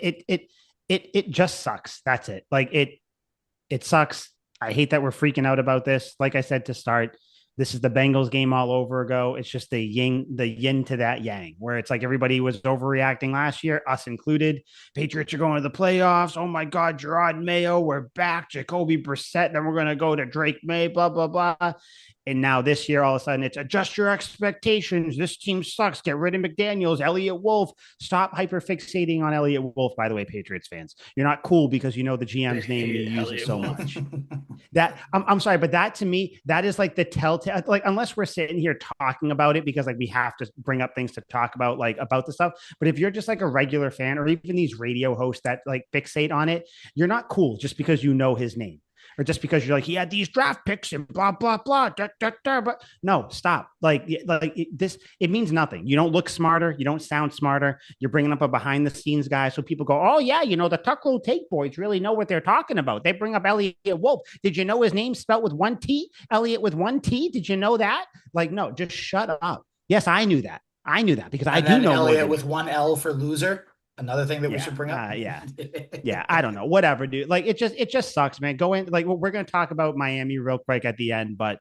it just sucks. That's it. Like it sucks. I hate that we're freaking out about this. Like I said to start, this is the Bengals game all over ago. It's just the yin to that yang, where it's like everybody was overreacting last year, us included. Patriots are going to the playoffs. Oh my God, Gerard Mayo, we're back. Jacoby Brissett. Then we're going to go to Drake May. Blah blah blah. And now this year, all of a sudden, it's adjust your expectations. This team sucks. Get rid of McDaniels, Elliott Wolf. Stop hyperfixating on Elliott Wolf. By the way, Patriots fans, you're not cool because you know the I GM's name and you hate use it Elliot so Wolf. much. That I'm sorry, but that to me, that is like the telltale. Like, unless we're sitting here talking about it because like we have to bring up things to talk about, like about the stuff. But if you're just like a regular fan, or even these radio hosts that like fixate on it, you're not cool just because you know his name, or just because you're like he had these draft picks and blah blah blah. Da, da, da, but no, stop. This, it means nothing. You don't look smarter. You don't sound smarter. You're bringing up a behind the scenes guy, so people go, "Oh yeah, the Tucklow Take boys really know what they're talking about." They bring up Elliot Wolf. Did you know his name spelled with one T? Elliot with one T. Did you know that? Like, no, just shut up. Yes, I knew that. I knew that because I And do then know more Elliot than with you. one L for loser. Another thing that we Yeah, should bring up. yeah. I don't know, whatever, dude. Like, it just sucks, man. Go in. Like, we're gonna talk about Miami real quick at the end, but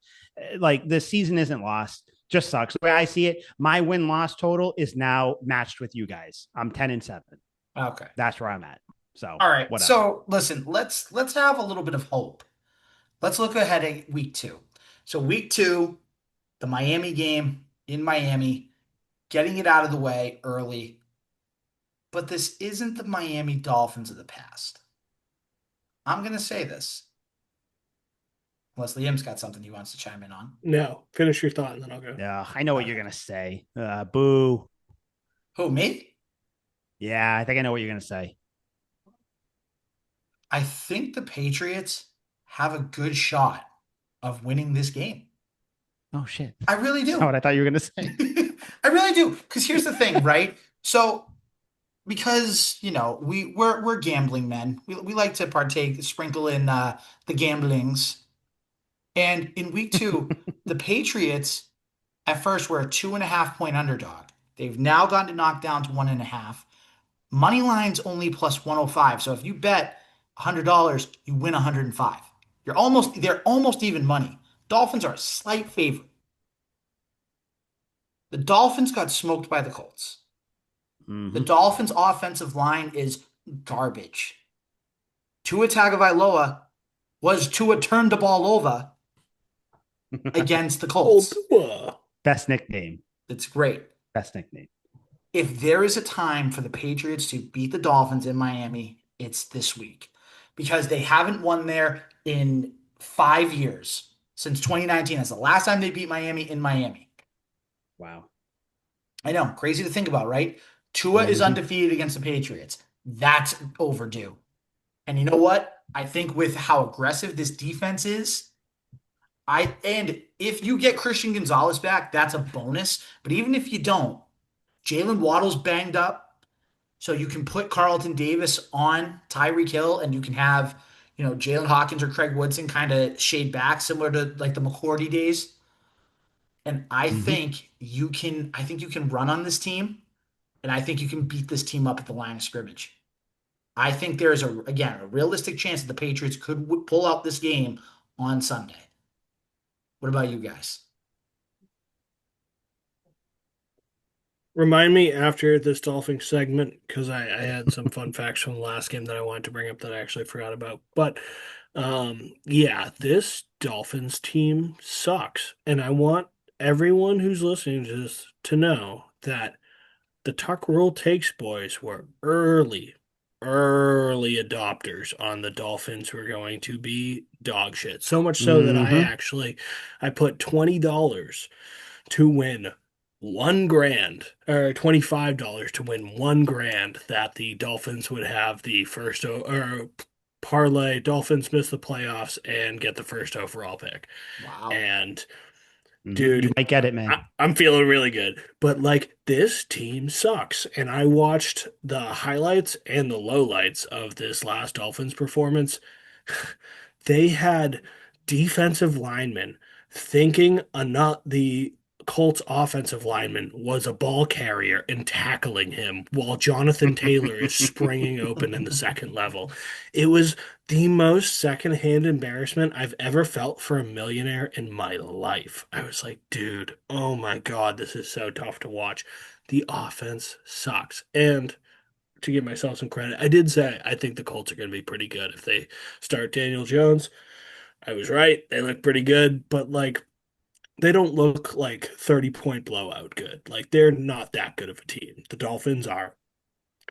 like the season isn't lost. Just sucks. The way I see it, my win loss total is now matched with you guys. I'm 10-7. Okay. That's where I'm at. So All right. whatever. So listen, let's have a little bit of hope. Let's look ahead at week two. So week two, the Miami game in Miami, getting it out of the way early. But this isn't the Miami Dolphins of the past. I'm gonna say this, unless Liam's got something he wants to chime in on. No, finish your thought and then I'll go. Yeah, I know what you're Okay. gonna say. Boo. Who, me? Yeah, I think I know what you're gonna say. I think the Patriots have a good shot of winning this game. Oh shit. I really That's not do. what I thought you were gonna say. I really do. Because here's the thing, right? So because we're gambling men. We like to partake, sprinkle in the gamblings. And in week two, the Patriots at first were a 2.5 point underdog. They've now gotten to knock down to 1.5. Money line's only plus 105. So if you bet $100, you win 105. They're almost even money. Dolphins are a slight favorite. The Dolphins got smoked by the Colts. The Mm-hmm. Dolphins' offensive line is garbage. Tua Tagovailoa was Tua turned the ball over against the Old Colts. Tua. Best nickname. It's great. Best nickname. If there is a time for the Patriots to beat the Dolphins in Miami, it's this week because they haven't won there in 5 years since 2019. That's the last time they beat Miami in Miami. Wow. I know, crazy to think about, right? Tua is Mm-hmm. undefeated against the Patriots. That's overdue. And you know what? I think with how aggressive this defense is, and if you get Christian Gonzalez back, that's a bonus. But even if you don't, Jalen Waddle's banged up, so you can put Carlton Davis on Tyreek Hill, and you can have, Jalen Hawkins or Craig Woodson kind of shade back, similar to like the McCourty days. And I Mm-hmm. think you can run on this team, and I think you can beat this team up at the line of scrimmage. I think there is again a realistic chance that the Patriots could pull out this game on Sunday. What about you guys? Remind me after this Dolphin segment because I had some fun facts from the last game that I wanted to bring up that I actually forgot about. But yeah, this Dolphins team sucks. And I want everyone who's listening to this to know that the Tuck Rule Takes boys were early adopters on the Dolphins were going to be dog shit. So much so that Mm-hmm. I put $20 to win 1 grand or $25 to win 1 grand that the Dolphins would have the first or parlay Dolphins miss the playoffs and get the first overall pick. Wow. And Mm-hmm. You dude, might get it, man. I'm feeling really good. But like this team sucks. And I watched the highlights and the lowlights of this last Dolphins performance. They had defensive linemen thinking not the Colts offensive lineman was a ball carrier and tackling him while Jonathan Taylor is springing open in the second level. It was the most secondhand embarrassment I've ever felt for a millionaire in my life. I was like, dude, oh my God, this is so tough to watch. The offense sucks. And to give myself some credit, I did say I think the Colts are going to be pretty good if they start Daniel Jones. I was right. They look pretty good, but like they don't look like 30-point blowout good. Like they're not that good of a team. The Dolphins are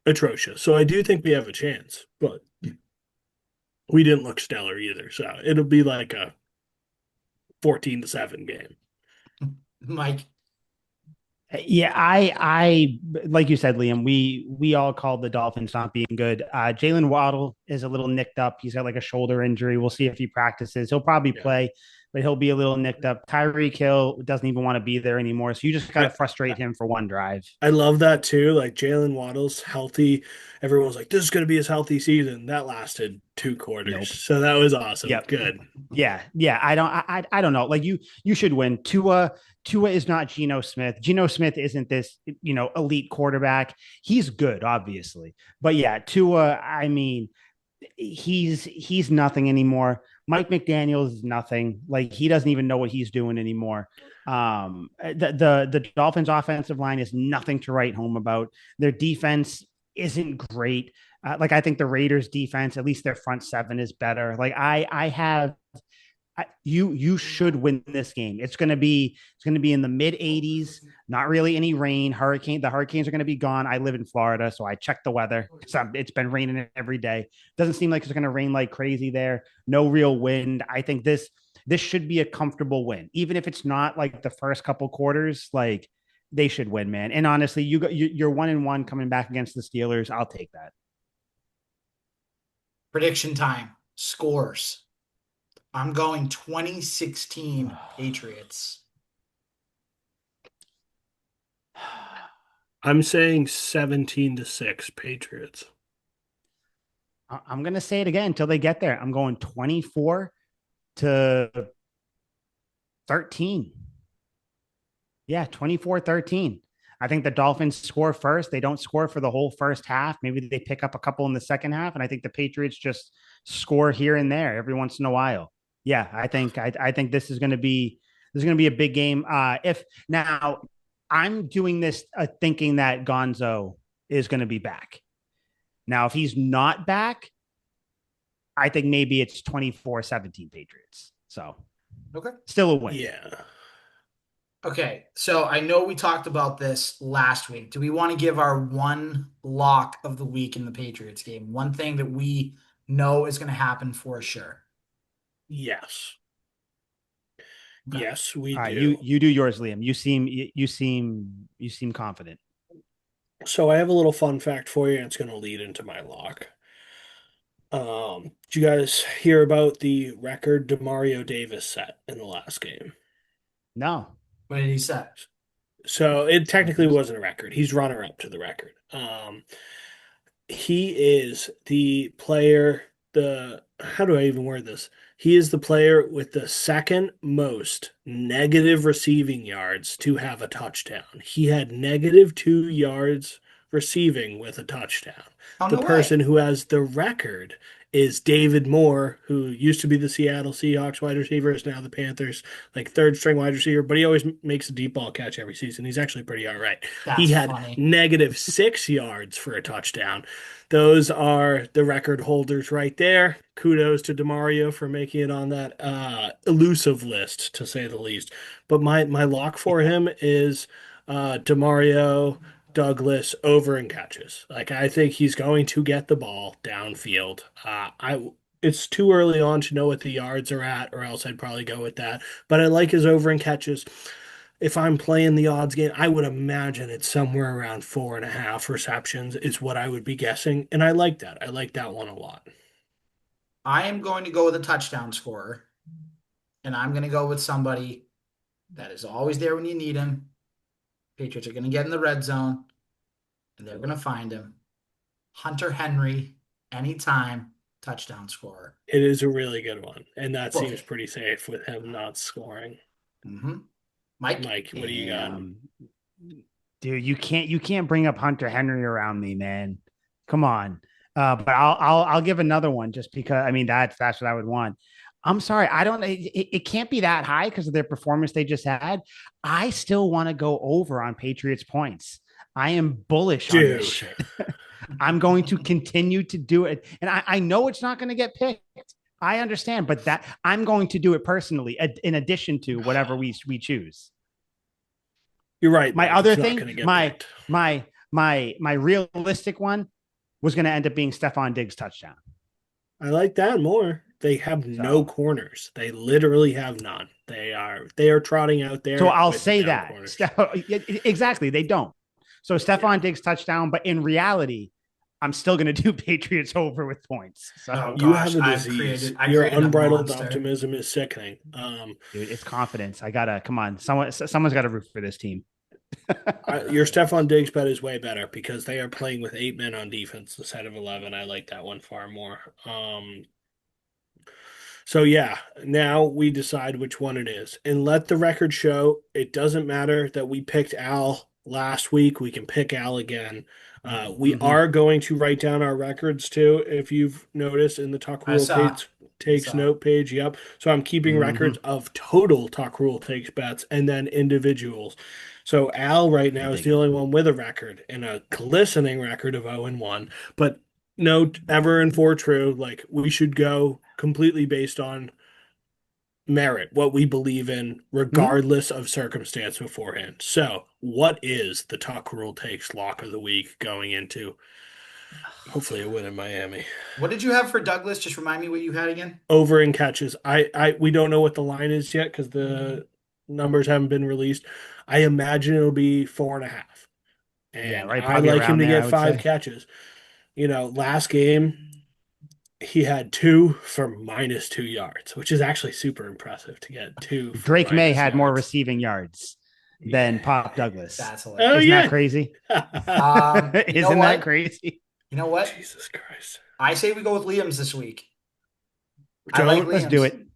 atrocious. So I do think we have a chance, but we didn't look stellar either. So it'll be like a 14-7 game. Mike. Yeah, I like you said, Liam. We all called the Dolphins not being good. Jalen Waddle is a little nicked up. He's got like a shoulder injury. We'll see if he practices. He'll probably Yeah. play, but he'll be a little nicked up. Tyreek Hill doesn't even want to be there anymore. So you just got to I, frustrate him for one drive. I love that too. Like Jalen Waddle's healthy. Everyone was like, this is going to be his healthy season. That lasted 2 quarters. Nope. So that was awesome. Yep. Good. Yeah. I don't know. Like you should win. Tua is not Geno Smith. Geno Smith isn't this, elite quarterback. He's good, obviously. But yeah, Tua, I mean, he's nothing anymore. Mike McDaniels is nothing. Like he doesn't even know what he's doing anymore. The Dolphins offensive line is nothing to write home about. Their defense isn't great. Like I think the Raiders defense, at least their front seven is better. Like I have you should win this game. It's going to be in the mid 80s. Not really any rain. The hurricanes are going to be gone. I live in Florida, so I check the weather. It's been raining every day. Doesn't seem like it's going to rain like crazy there. No real wind. I think this should be a comfortable win, even if it's not like the first couple quarters. Like they should win, man. And honestly, you're 1-1 coming back against the Steelers. I'll take that. Prediction time. Scores. I'm going 2016 Patriots. I'm saying 17-6 Patriots. I'm going to say it again until they get there. I'm going 24-13. Yeah, 24-13. I think the Dolphins score first. They don't score for the whole first half. Maybe they pick up a couple in the second half. And I think the Patriots just score here and there every once in a while. Yeah, I think this is gonna be a big game. If now I'm doing this thinking that Gonzo is gonna be back. Now, if he's not back, I think maybe it's 24-17 Patriots. So Okay. still a win. Yeah. Okay. So I know we talked about this last week. Do we want to give our one lock of the week in the Patriots game? One thing that we know is going to happen for sure. Yes. Okay. Yes, we All right, do. you do yours, Liam. You seem confident. So I have a little fun fact for you, and it's going to lead into my lock. Did you guys hear about the record Demario Davis set in the last game? No. What did he say? So it technically wasn't a record. He's runner up to the record. He is the player, the how do I even word this? He is the player with the second most negative receiving yards to have a touchdown. He had -2 yards receiving with a touchdown. Oh, The no way. person who has the record is David Moore, who used to be the Seattle Seahawks wide receiver, is now the Panthers, like third string wide receiver, but he always makes a deep ball catch every season. He's actually pretty all right. He That's had funny. -6 yards for a touchdown. Those are the record holders right there. Kudos to Demario for making it on that elusive list, to say the least. But my lock for him is Demario Douglas over and catches. Like I think he's going to get the ball downfield. It's too early on to know what the yards are at, or else I'd probably go with that. But I like his over and catches. If I'm playing the odds game, I would imagine it's somewhere around 4.5 receptions is what I would be guessing. And I like that. I like that one a lot. I am going to go with a touchdown scorer, and I'm going to go with somebody that is always there when you need him. Patriots are going to get in the red zone, and they're going to find him. Hunter Henry, anytime, touchdown scorer. It is a really good one. And that seems Bookie. pretty safe with him not scoring. Mm-hmm. Mike? Mike, what do you got? Dude, you can't bring up Hunter Henry around me, man. Come on. But I'll give another one just because I mean that's what I would want. I'm sorry, I don't. It can't be that high because of their performance they just had. I still want to go over on Patriots points. I am bullish on this Dude. shit. I'm going to continue to do it, and I know it's not going to get picked. I understand, but that I'm going to do it personally in addition to whatever we choose. You're right, My Mike. other It's not thing, going to get picked. my realistic one was going to end up being Stephon Diggs touchdown. I like that more. They have no So corners. They literally have none. They are trotting out so there I'll with say no that corners. exactly they don't. So Yeah. Stephon Diggs touchdown, but in reality, I'm still going to do Patriots over with points. Oh So You have gosh, a disease. I Your created a unbridled monster. optimism is sickening. dude, it's confidence. I gotta come on. Someone's got to root for this team. Your Stephon Diggs bet is way better because they are playing with 8 men on defense instead of 11. I like that one far more. So yeah, now we decide which one it is. And let the record show it doesn't matter that we picked Al last week. We can pick Al again. We Mm-hmm. are going to write down our records too, if you've noticed in the Talk I Rule saw. takes I takes saw. note page. Yep. So I'm keeping records Mm-hmm. of total Talk Rule takes bets and then individuals. So Al right I now is dig the it. only one with a record and a glistening record of 0-1. But note ever and for true, like we should go completely based on merit, what we believe in, Mm-hmm. regardless of circumstance beforehand. So, what is the Talk Rule Takes lock of the week going into hopefully a win in Miami? What did you have for Douglas? Just remind me what you had again. Over in catches. We don't know what the line is yet because the numbers haven't been released. I imagine it'll be 4.5. Yeah, And right. I Probably like him around to there, get I would five say. catches. Last game he had two for -2 yards, which is actually super impressive to get two for Drake May minus had more yards. receiving yards than Yeah. Pop Douglas. That's Oh hilarious. Isn't that yeah. crazy? You know Isn't that what? crazy? You know what? Jesus Christ. I say we go with Liam's this week. I like Don't Let's do Liam's. it.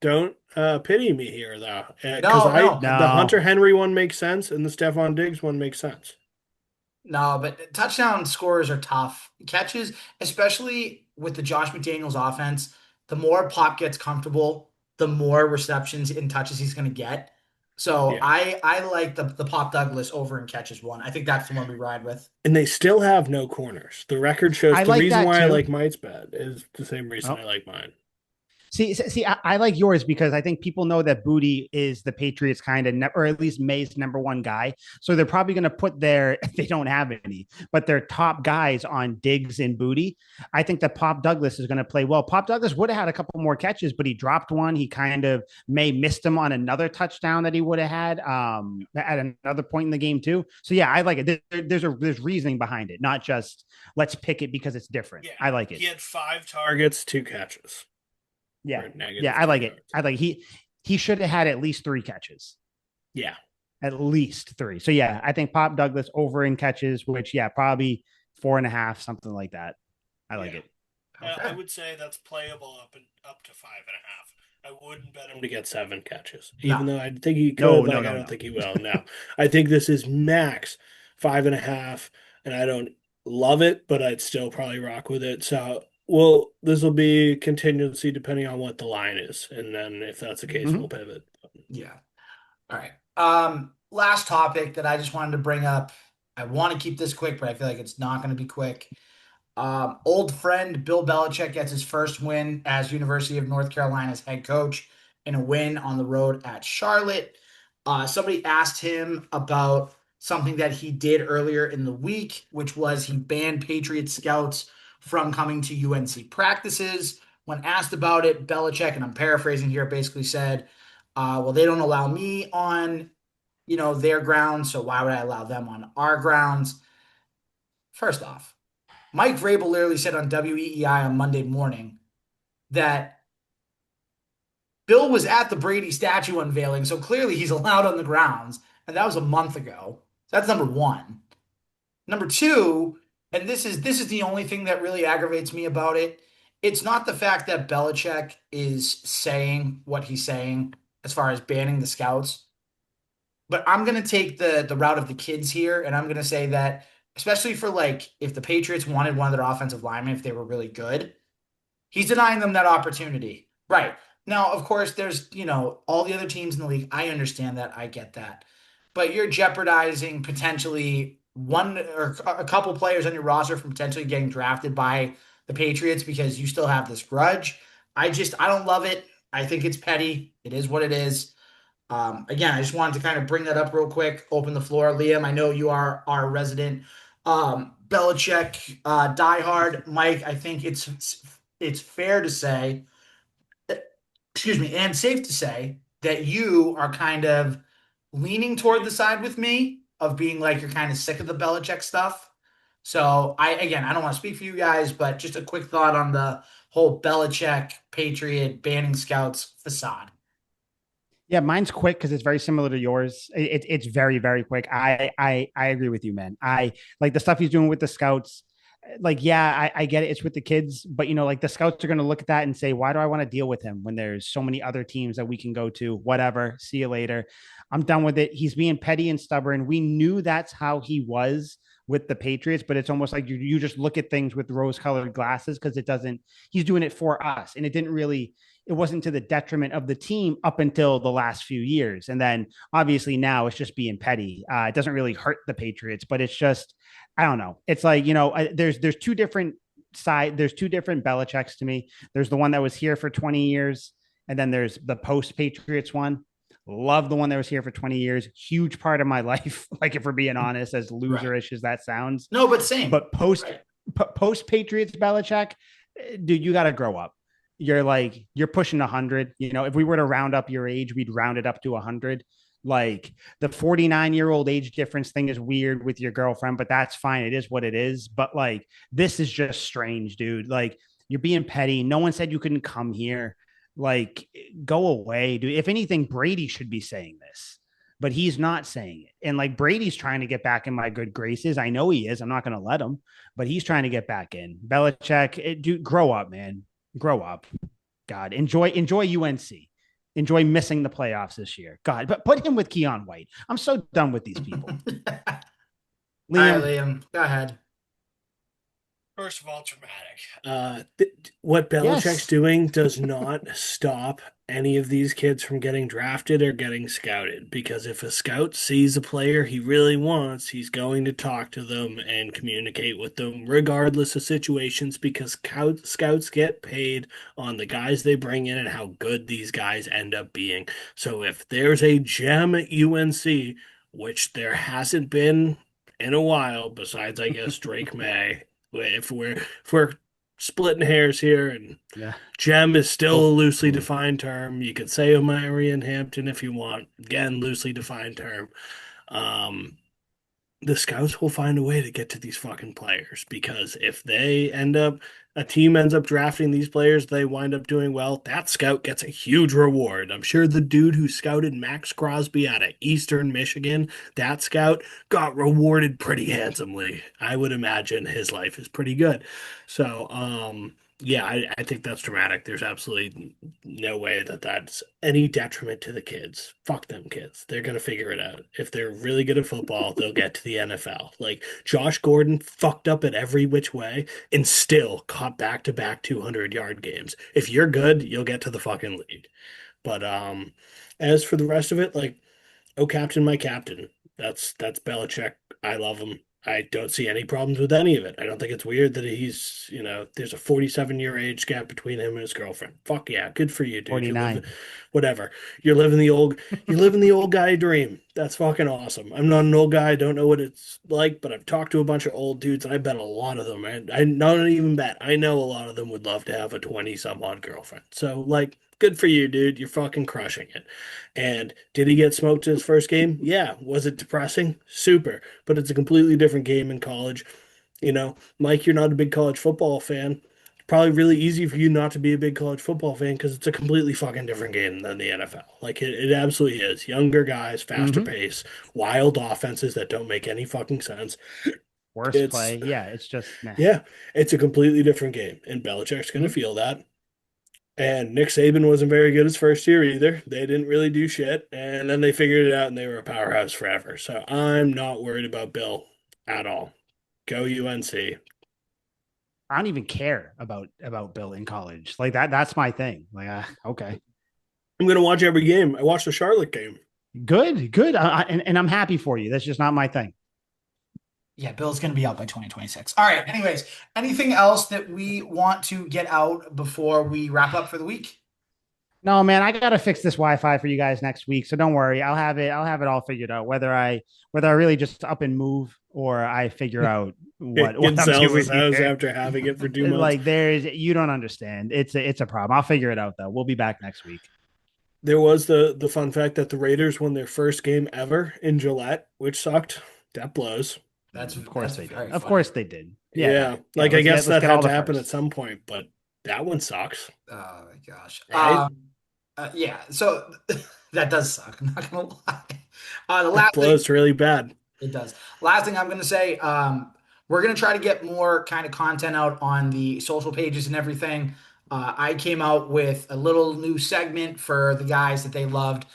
don't pity me here though. Because No, I no, the No. Hunter Henry one makes sense and the Stephon Diggs one makes sense. no, but touchdown scorers are tough. Catches, especially with the Josh McDaniels offense, the more Pop gets comfortable, the more receptions and touches he's going to get. So Yeah. I like the Pop Douglas over in catches one. I think that's the one we ride with. And they still have no corners. The record shows I the like reason that why I too. like Mike's bet is the same reason I Oh, like mine. I like yours because I think people know that Booty is the Patriots kind of, or at least May's number one guy. So they're probably going to put their, they don't have any, but their top guys on Diggs and Booty. I think that Pop Douglas is going to play well. Pop Douglas would have had a couple more catches, but he dropped one. He kind of May missed him on another touchdown that he would have had at another point in the game too. So yeah, I like it. There's reasoning behind it, not just let's pick it because it's different. Yeah. I like it. He had 5 targets, 2 catches Yeah. for Yeah, negative I two like it. yards. I like he should have had at least three catches. Yeah. At least three. So yeah, I think Pop Douglas over in catches, which yeah, probably 4.5, something like that. I like Yeah. it. I Okay. would say that's playable up to 5.5. I wouldn't bet him to get 7 catches, even No. though I think he could. No, no, Like I no, don't no. think he will. No, I think this is max 5.5, and I don't love it, but I'd still probably rock with it. So, well, this will be contingency depending on what the line is, and then if that's the case, we'll Mm-hmm. pivot. Yeah. All right. Last topic that I just wanted to bring up. I want to keep this quick, but I feel like it's not going to be quick. Old friend Bill Belichick gets his first win as University of North Carolina's head coach in a win on the road at Charlotte. Somebody asked him about something that he did earlier in the week, which was he banned Patriot scouts from coming to UNC practices. When asked about it, Belichick, and I'm paraphrasing here, basically said, "Well, they don't allow me on, their grounds, so why would I allow them on our grounds?" First off, Mike Vrabel literally said on WEEI on Monday morning that Bill was at the Brady statue unveiling, so clearly he's allowed on the grounds, and that was a month ago. So that's number one. Number two, and this is the only thing that really aggravates me about it. It's not the fact that Belichick is saying what he's saying as far as banning the scouts, but I'm gonna take the route of the kids here, and I'm gonna say that especially for like if the Patriots wanted one of their offensive linemen, if they were really good, he's denying them that opportunity. Right. Now, of course, there's, all the other teams in the league. I understand that. I get that. But you're jeopardizing potentially one or a couple players on your roster from potentially getting drafted by the Patriots because you still have this grudge. I don't love it. I think it's petty. It is what it is. Again, I just wanted to kind of bring that up real quick. Open the floor, Liam. I know you are our resident Belichick diehard. Mike, I think it's fair to say, excuse me, and safe to say that you are kind of leaning toward the side with me of being like you're kind of sick of the Belichick stuff. So I don't want to speak for you guys, but just a quick thought on the whole Belichick Patriot banning scouts facade. Yeah, mine's quick because it's very similar to yours. It's very very quick. I agree with you, man. I like the stuff he's doing with the scouts. Like, yeah, I get it. It's with the kids, but like the scouts are going to look at that and say, why do I want to deal with him when there's so many other teams that we can go to? Whatever. See you later. I'm done with it. He's being petty and stubborn. We knew that's how he was with the Patriots, but it's almost like you just look at things with rose colored glasses because it doesn't. He's doing it for us, and it didn't really it wasn't to the detriment of the team up until the last few years. And then obviously now it's just being petty. It doesn't really hurt the Patriots, but it's just, I don't know. It's like, there's two different there's two different Belichicks to me. There's the one that was here for 20 years. And then there's the post Patriots one. Love the one that was here for 20 years. Huge part of my life. Like, if we're being honest, as Right. loserish as that sounds, No, but same. but post Right. post Patriots Belichick, dude, you got to grow up. You're pushing 100. If we were to round up your age, we'd round it up to 100. Like, the 49-year-old age difference thing is weird with your girlfriend, but that's fine. It is what it is. But like, this is just strange, dude. Like, you're being petty. No one said you couldn't come here. Like, go away, dude. If anything, Brady should be saying this, but he's not saying it. And like, Brady's trying to get back in my good graces. I know he is. I'm not going to let him, but he's trying to get back in. Belichick, dude, grow up, man. Grow up. God, enjoy UNC. Enjoy missing the playoffs this year. God, but put him with Keon White. I'm so done with these people. All right, Liam, Liam, go ahead. First of all, dramatic. What Belichick's yes. doing does not stop any of these kids from getting drafted or getting scouted. Because if a scout sees a player he really wants, he's going to talk to them and communicate with them, regardless of situations, because scouts get paid on the guys they bring in and how good these guys end up being. So if there's a gem at UNC, which there hasn't been in a while, besides, I guess, Drake May, if we're splitting hairs here, and Yeah. gem is still a Oh, loosely defined term. You could say Omarion Hampton if you want. Again, loosely defined term. Um, the scouts will find a way to get to these fucking players, because if a team ends up drafting these players, they wind up doing well, that scout gets a huge reward. I'm sure the dude who scouted Max Crosby out of Eastern Michigan, that scout got rewarded pretty handsomely. I would imagine his life is pretty good. So, yeah, I think that's dramatic. There's absolutely no way that that's any detriment to the kids. Fuck them kids. They're gonna figure it out. If they're really good at football, they'll get to the NFL. Like, Josh Gordon fucked up at every which way and still caught back-to-back 200-yard games. If you're good, you'll get to the fucking league. But as for the rest of it, like, oh, captain, my captain. That's Belichick. I love him. I don't see any problems with any of it. I don't think it's weird that there's a 47-year age gap between him and his girlfriend. Fuck yeah, good for you, dude. 49. Whatever. You're living the old guy dream. That's fucking awesome. I'm not an old guy. I don't know what it's like, but I've talked to a bunch of old dudes, and I bet a lot of them, I not even bet, I know a lot of them would love to have a 20 some odd girlfriend. So, like, good for you, dude. You're fucking crushing it. And did he get smoked in his first game? Yeah. Was it depressing? Super. But it's a completely different game in college. Mike, you're not a big college football fan. It's probably really easy for you not to be a big college football fan because it's a completely fucking different game than the NFL. Like, it absolutely is. Younger guys, faster Mm-hmm. pace, wild offenses that don't make any fucking sense. Worst It's, play. Yeah, it's just meh. yeah, it's a completely different game. And Belichick's going to Mm-hmm. feel that. And Nick Saban wasn't very good his first year either. They didn't really do shit. And then they figured it out and they were a powerhouse forever. So I'm not worried about Bill at all. Go UNC. I don't even care about Bill in college. Like, that's my thing. Like, okay. I'm going to watch every game. I watched the Charlotte game. Good, good. And I'm happy for you. That's just not my thing. Yeah, Bill's going to be out by 2026. All right. Anyways, anything else that we want to get out before we wrap up for the week? No, man, I gotta fix this Wi-Fi for you guys next week. So don't worry. I'll have it all figured out. Whether I really just up and move or I figure out what It I'm sells his doing house here. after having it for 2 months. Like you don't understand. It's a problem. I'll figure it out though. We'll be back next week. There was the fun fact that the Raiders won their first game ever in Gillette, which sucked. That blows. Of course That's they did. very Of funny. courd they did. Yeah. Yeah, Yeah. like I guess Let's that get all had to the happen at firsts. some point, but that one sucks, Oh my gosh. right? Yeah. So that does suck. I'm not gonna lie. The That last thing blows really bad. it does. Last thing I'm gonna say, we're gonna try to get more kind of content out on the social pages and everything. I came out with a little new segment for the guys that they loved,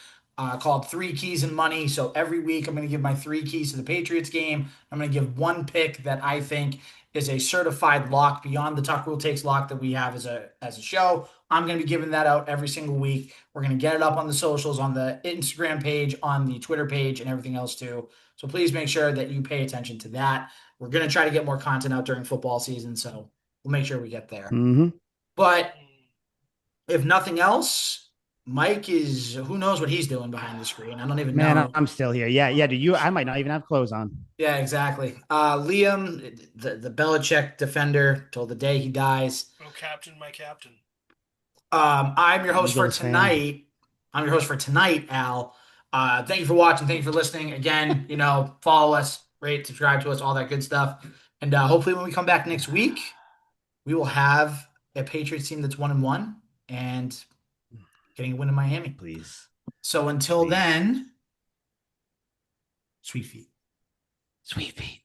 called Three Keys and Money. So every week I'm gonna give my three keys to the Patriots game. I'm gonna give one pick that I think is a certified lock beyond the Tuck Rule Takes lock that we have as a show. I'm gonna be giving that out every single week. We're gonna get it up on the socials, on the Instagram page, on the Twitter page, and everything else too. So please make sure that you pay attention to that. We're going to try to get more content out during football season, so we'll make sure we get there. Mm-hmm. But if nothing else, Mike is who knows what he's doing behind the screen. I don't even Man, know. I'm still here. Yeah, yeah. Do you? I might not even have clothes on. Yeah, exactly. Liam, the Belichick defender, till the day he dies. Oh, Captain, my Captain. I'm your host for Eagles fan. tonight. I'm your host for tonight, Al. Thank you for watching. Thank you for listening. Again, follow us, rate, subscribe to us, all that good stuff. And hopefully, when we come back next week, we will have a Patriots team that's 1-1 and getting a win in Miami. Please, So until please. then, sweet feet. Sweet feet.